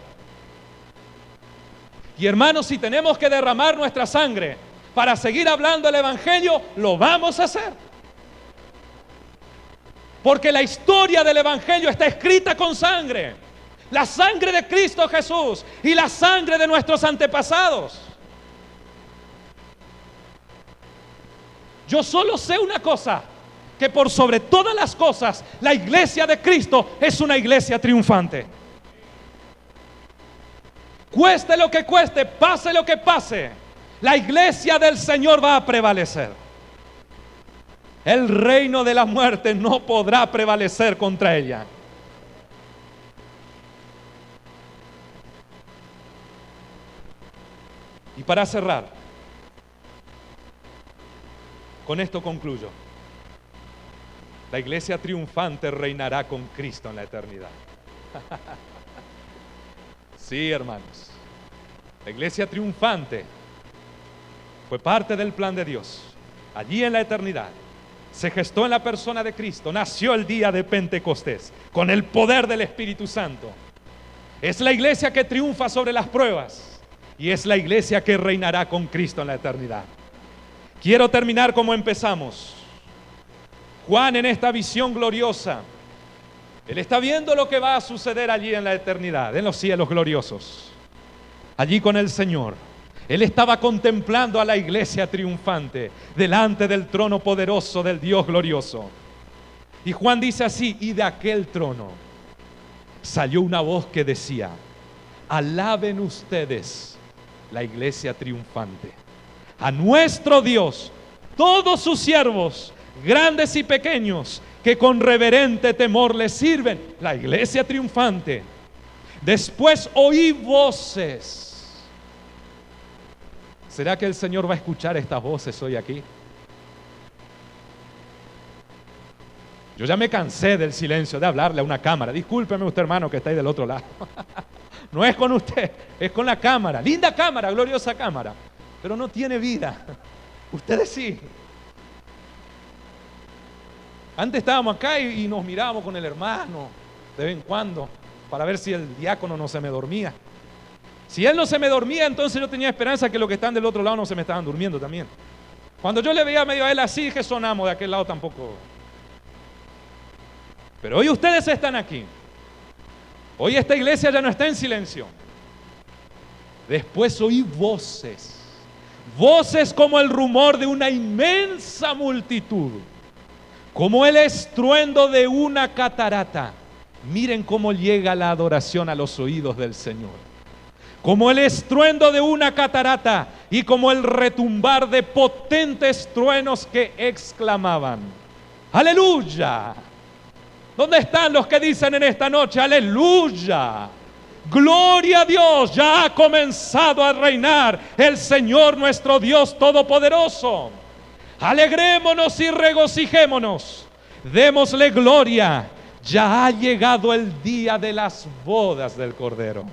Y hermanos, si tenemos que derramar nuestra sangre para seguir hablando el Evangelio, lo vamos a hacer. Porque la historia del Evangelio está escrita con sangre. La sangre de Cristo Jesús y la sangre de nuestros antepasados. Yo solo sé una cosa, que por sobre todas las cosas, la iglesia de Cristo es una iglesia triunfante. Cueste lo que cueste, pase lo que pase, la iglesia del Señor va a prevalecer. El reino de la muerte no podrá prevalecer contra ella. Y para cerrar, con esto concluyo. La iglesia triunfante reinará con Cristo en la eternidad. Sí, hermanos. La iglesia triunfante fue parte del plan de Dios. Allí en la eternidad se gestó en la persona de Cristo. Nació el día de Pentecostés con el poder del Espíritu Santo. Es la iglesia que triunfa sobre las pruebas y es la iglesia que reinará con Cristo en la eternidad. Quiero terminar como empezamos. Juan, en esta visión gloriosa, él está viendo lo que va a suceder allí en la eternidad, en los cielos gloriosos, allí con el Señor. Él estaba contemplando a la iglesia triunfante delante del trono poderoso del Dios glorioso. Y Juan dice así: y de aquel trono salió una voz que decía: alaben ustedes la iglesia triunfante, a nuestro Dios, todos sus siervos, grandes y pequeños, que con reverente temor le sirven. La iglesia triunfante. Después oí voces. ¿Será que el Señor va a escuchar estas voces hoy aquí? Yo ya me cansé del silencio, de hablarle a una cámara. Discúlpeme usted, hermano, que está ahí del otro lado. No es con usted, es con la cámara. Linda cámara, gloriosa cámara, pero no tiene vida. Ustedes sí. Antes estábamos acá y nos mirábamos con el hermano de vez en cuando para ver si el diácono no se me dormía. Si él no se me dormía, entonces yo tenía esperanza que los que están del otro lado no se me estaban durmiendo también. Cuando yo le veía medio a él así, dije, sonamos de aquel lado tampoco. Pero hoy ustedes están aquí. Hoy esta iglesia ya no está en silencio. Después oí voces. Voces como el rumor de una inmensa multitud, como el estruendo de una catarata. Miren cómo llega la adoración a los oídos del Señor. Como el estruendo de una catarata y como el retumbar de potentes truenos que exclamaban: ¡aleluya! ¿Dónde están los que dicen en esta noche: aleluya? Gloria a Dios, ya ha comenzado a reinar el Señor nuestro Dios Todopoderoso. Alegrémonos y regocijémonos, démosle gloria, ya ha llegado el día de las bodas del Cordero.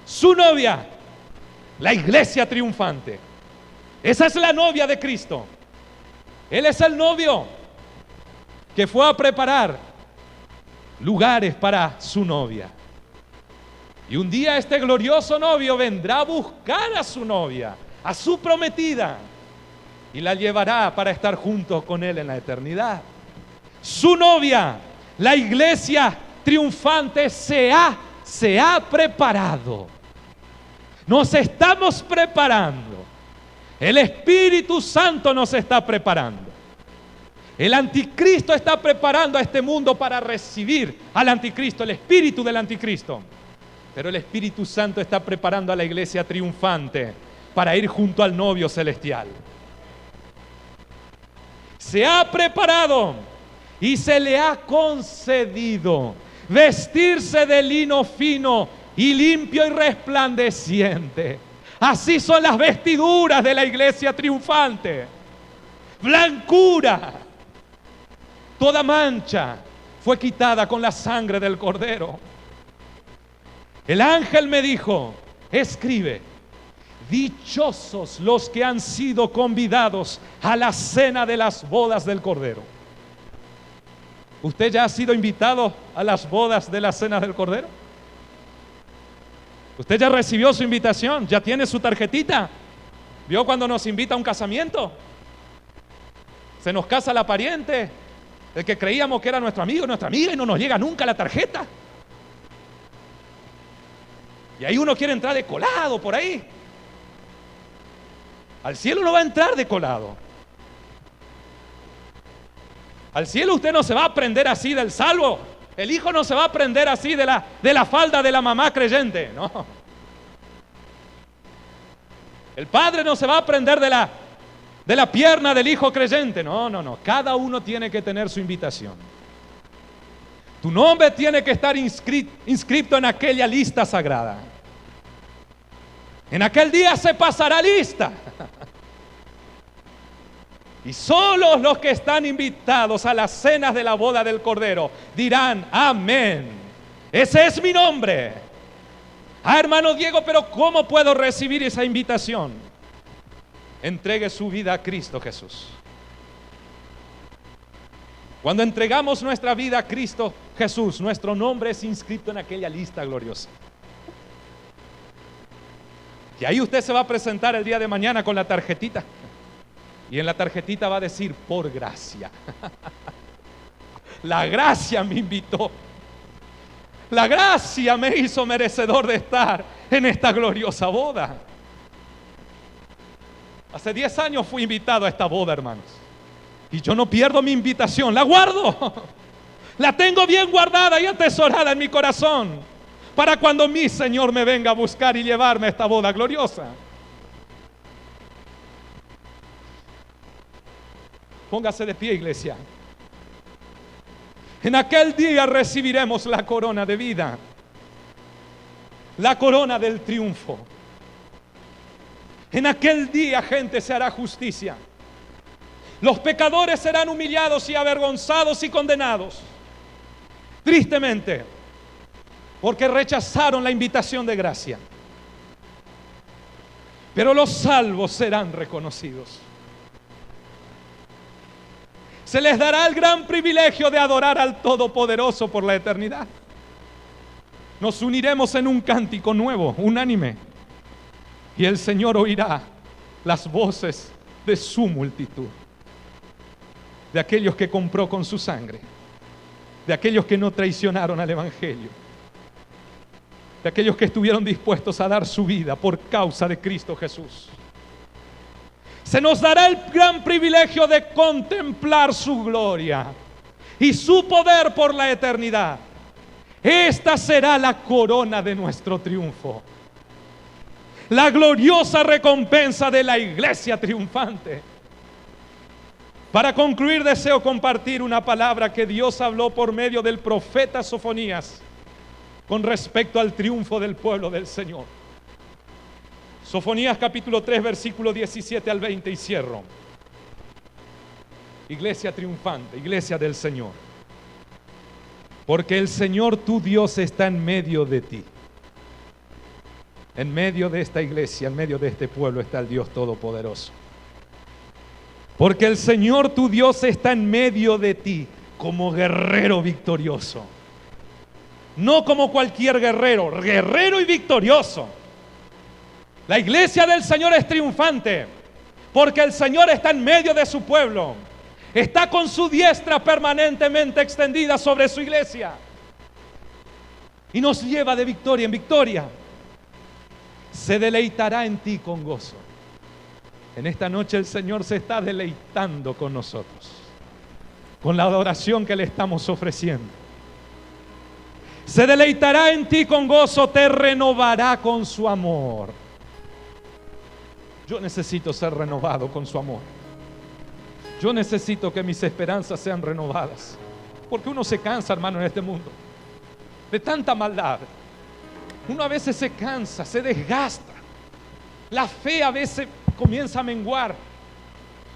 Su novia, la iglesia triunfante. Esa es la novia de Cristo. Él es el novio que fue a preparar lugares para su novia. Y un día este glorioso novio vendrá a buscar a su novia, a su prometida, y la llevará para estar junto con él en la eternidad. Su novia, la iglesia triunfante, se ha preparado. Nos estamos preparando. El Espíritu Santo nos está preparando. El anticristo está preparando a este mundo para recibir al anticristo, el espíritu del anticristo. Pero el Espíritu Santo está preparando a la iglesia triunfante para ir junto al novio celestial. Se ha preparado y se le ha concedido vestirse de lino fino y limpio y resplandeciente. Así son las vestiduras de la iglesia triunfante. Blancura. Toda mancha fue quitada con la sangre del Cordero. El ángel me dijo: escribe, dichosos los que han sido convidados a la cena de las bodas del Cordero. ¿Usted ya ha sido invitado a las bodas de la cena del Cordero? ¿Usted ya recibió su invitación? ¿Ya tiene su tarjetita? ¿Vio cuando nos invita a un casamiento? Se nos casa la pariente, el que creíamos que era nuestro amigo, nuestra amiga, y no nos llega nunca la tarjeta. Y ahí uno quiere entrar de colado por ahí. Al cielo no va a entrar de colado. Al cielo usted no se va a prender así del salvo. El hijo no se va a prender así de la falda de la mamá creyente, no. El padre no se va a prender de la pierna del hijo creyente, no. Cada uno tiene que tener su invitación. Tu nombre tiene que estar inscrito en aquella lista sagrada. En aquel día se pasará lista. Y solo los que están invitados a las cenas de la boda del Cordero dirán, amén. Ese es mi nombre. Hermano Diego, pero ¿cómo puedo recibir esa invitación? Entregue su vida a Cristo Jesús. Cuando entregamos nuestra vida a Cristo Jesús, nuestro nombre es inscrito en aquella lista gloriosa. Y ahí usted se va a presentar el día de mañana con la tarjetita. Y en la tarjetita va a decir, por gracia. La gracia me invitó. La gracia me hizo merecedor de estar en esta gloriosa boda. Hace 10 años fui invitado a esta boda, hermanos. Y yo no pierdo mi invitación, la guardo. La tengo bien guardada y atesorada en mi corazón. Para cuando mi Señor me venga a buscar y llevarme a esta boda gloriosa. Póngase de pie, iglesia. En aquel día recibiremos la corona de vida, la corona del triunfo. En aquel día, gente, se hará justicia. Los pecadores serán humillados y avergonzados y condenados. Tristemente, porque rechazaron la invitación de gracia. Pero los salvos serán reconocidos. Se les dará el gran privilegio de adorar al Todopoderoso por la eternidad. Nos uniremos en un cántico nuevo, unánime. Y el Señor oirá las voces de su multitud. De aquellos que compró con su sangre. De aquellos que no traicionaron al Evangelio. De aquellos que estuvieron dispuestos a dar su vida por causa de Cristo Jesús. Se nos dará el gran privilegio de contemplar su gloria y su poder por la eternidad. Esta será la corona de nuestro triunfo. La gloriosa recompensa de la iglesia triunfante. Para concluir, deseo compartir una palabra que Dios habló por medio del profeta Sofonías con respecto al triunfo del pueblo del Señor. Sofonías capítulo 3, versículo 17 al 20 y cierro. Iglesia triunfante, iglesia del Señor. Porque el Señor tu Dios está en medio de ti. En medio de esta iglesia, en medio de este pueblo está el Dios Todopoderoso. Porque el Señor tu Dios está en medio de ti como guerrero victorioso. No como cualquier guerrero, guerrero y victorioso. La iglesia del Señor es triunfante porque el Señor está en medio de su pueblo. Está con su diestra permanentemente extendida sobre su iglesia. Y nos lleva de victoria en victoria. Se deleitará en ti con gozo. En esta noche el Señor se está deleitando con nosotros. Con la adoración que le estamos ofreciendo. Se deleitará en ti con gozo, te renovará con su amor. Yo necesito ser renovado con su amor. Yo necesito que mis esperanzas sean renovadas. Porque uno se cansa, hermano, en este mundo. De tanta maldad. Uno a veces se cansa, se desgasta. La fe a veces comienza a menguar.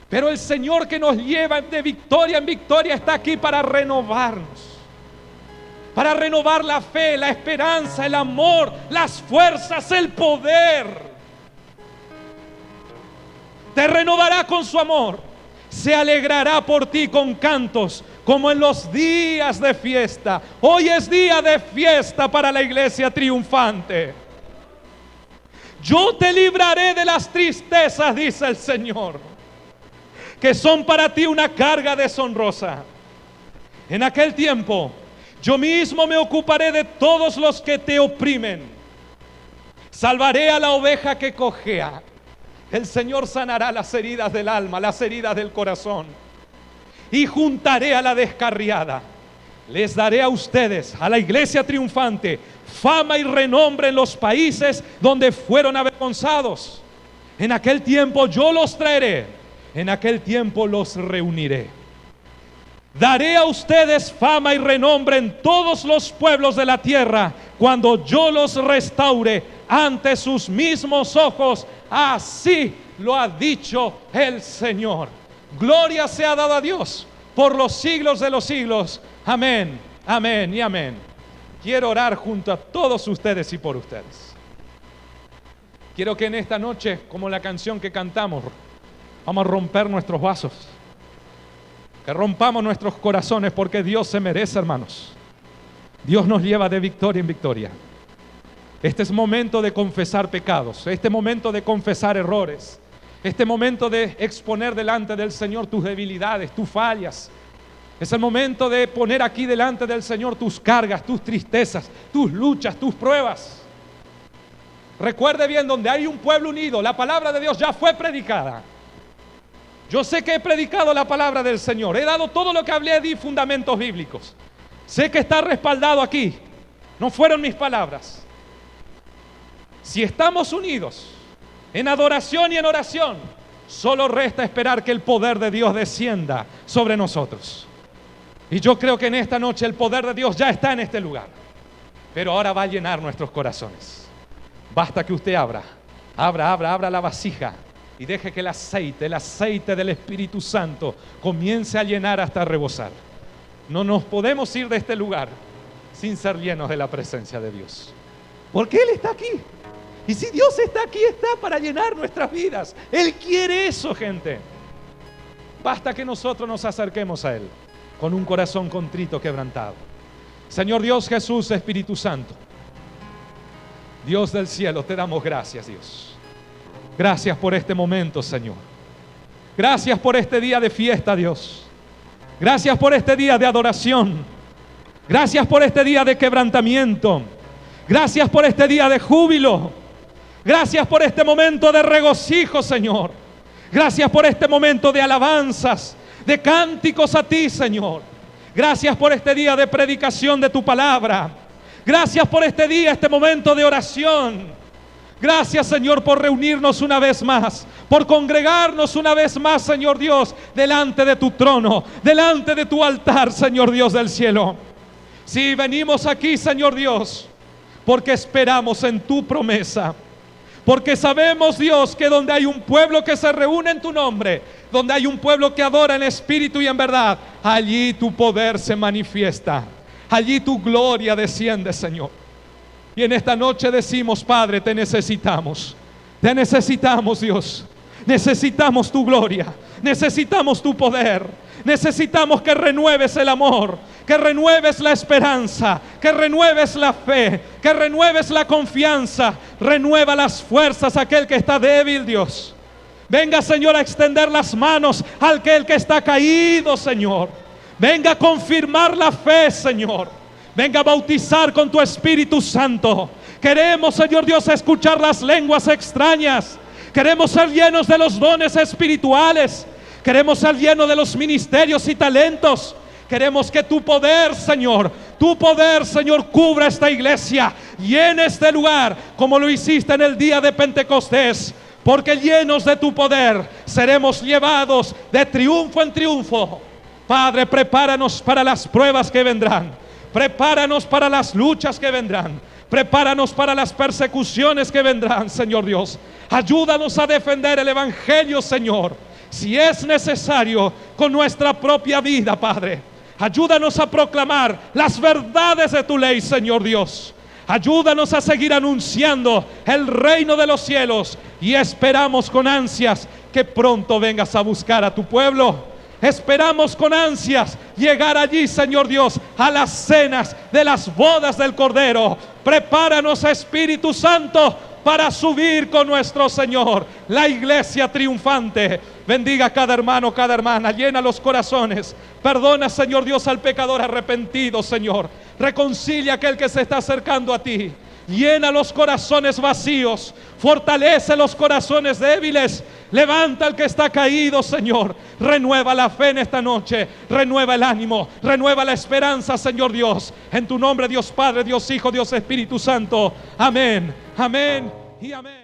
Pero el Señor que nos lleva de victoria en victoria está aquí para renovarnos. Para renovar la fe, la esperanza, el amor, las fuerzas, el poder. Te renovará con su amor. Se alegrará por ti con cantos, como en los días de fiesta. Hoy es día de fiesta para la iglesia triunfante. Yo te libraré de las tristezas, dice el Señor, que son para ti una carga deshonrosa. En aquel tiempo, yo mismo me ocuparé de todos los que te oprimen. Salvaré a la oveja que cojea. El Señor sanará las heridas del alma, las heridas del corazón. y juntaré a la descarriada. Les daré a ustedes, a la iglesia triunfante, fama y renombre en los países donde fueron avergonzados. En aquel tiempo yo los traeré, en aquel tiempo los reuniré. Daré a ustedes fama y renombre en todos los pueblos de la tierra, cuando yo los restaure ante sus mismos ojos. Así lo ha dicho el Señor. Gloria sea dada a Dios por los siglos de los siglos. Amén, amén y amén. Quiero orar junto a todos ustedes y por ustedes. Quiero que en esta noche, como la canción que cantamos, vamos a romper nuestros vasos. Que rompamos nuestros corazones, porque Dios se merece, hermanos. Dios nos lleva de victoria en victoria. Este es momento de confesar pecados, este momento de confesar errores, este momento de exponer delante del Señor tus debilidades, tus fallas. Es el momento de poner aquí delante del Señor tus cargas, tus tristezas, tus luchas, tus pruebas. Recuerde bien, donde hay un pueblo unido, la palabra de Dios ya fue predicada. Yo sé que he predicado la palabra del Señor, he dado todo lo que hablé, di fundamentos bíblicos. Sé que está respaldado aquí, no fueron mis palabras. Si estamos unidos en adoración y en oración, solo resta esperar que el poder de Dios descienda sobre nosotros. Y yo creo que en esta noche el poder de Dios ya está en este lugar, pero ahora va a llenar nuestros corazones. Basta que usted abra la vasija y deje que el aceite del Espíritu Santo comience a llenar hasta rebosar. No nos podemos ir de este lugar sin ser llenos de la presencia de Dios, porque Él está aquí. Y si Dios está aquí, está para llenar nuestras vidas. Él quiere eso, gente. Basta que nosotros nos acerquemos a Él con un corazón contrito, quebrantado. Señor Dios, Jesús, Espíritu Santo, Dios del cielo, te damos gracias, Dios. Gracias por este momento, Señor. Gracias por este día de fiesta, Dios. Gracias por este día de adoración. Gracias por este día de quebrantamiento. Gracias por este día de júbilo. Gracias por este momento de regocijo, Señor. Gracias por este momento de alabanzas, de cánticos a ti, Señor. Gracias por este día de predicación de tu palabra. Gracias por este día, este momento de oración. Gracias, Señor, por reunirnos una vez más, por congregarnos una vez más, Señor Dios, delante de tu trono, delante de tu altar, Señor Dios del cielo. Sí, venimos aquí, Señor Dios, porque esperamos en tu promesa. Porque sabemos, Dios, que donde hay un pueblo que se reúne en tu nombre, donde hay un pueblo que adora en espíritu y en verdad, allí tu poder se manifiesta. Allí tu gloria desciende, Señor. Y en esta noche decimos, Padre, te necesitamos. Te necesitamos, Dios. Necesitamos tu gloria. Necesitamos tu poder. Necesitamos que renueves el amor, que renueves la esperanza, que renueves la fe, que renueves la confianza. Renueva las fuerzas a aquel que está débil, Dios. Venga, Señor, a extender las manos al que está caído, Señor. Venga a confirmar la fe, Señor. Venga a bautizar con tu Espíritu Santo. Queremos, Señor Dios, escuchar las lenguas extrañas. Queremos ser llenos de los dones espirituales. Queremos ser llenos de los ministerios y talentos. Queremos que tu poder, Señor, cubra esta iglesia. Llene este lugar como lo hiciste en el día de Pentecostés. Porque llenos de tu poder seremos llevados de triunfo en triunfo. Padre, prepáranos para las pruebas que vendrán. Prepáranos para las luchas que vendrán. Prepáranos para las persecuciones que vendrán, Señor Dios. Ayúdanos a defender el Evangelio, Señor. Si es necesario, con nuestra propia vida, Padre. Ayúdanos a proclamar las verdades de tu ley, Señor Dios. Ayúdanos a seguir anunciando el reino de los cielos. Y esperamos con ansias que pronto vengas a buscar a tu pueblo. Esperamos con ansias llegar allí, Señor Dios, a las cenas de las bodas del Cordero. Prepáranos, Espíritu Santo, para subir con nuestro Señor, la iglesia triunfante. Bendiga a cada hermano, cada hermana, llena los corazones. Perdona, Señor Dios, al pecador arrepentido, Señor. Reconcilia a aquel que se está acercando a ti. Llena los corazones vacíos, fortalece los corazones débiles. Levanta al que está caído, Señor. Renueva la fe en esta noche. Renueva el ánimo. Renueva la esperanza, Señor Dios. En tu nombre, Dios Padre, Dios Hijo, Dios Espíritu Santo. Amén, amén y amén.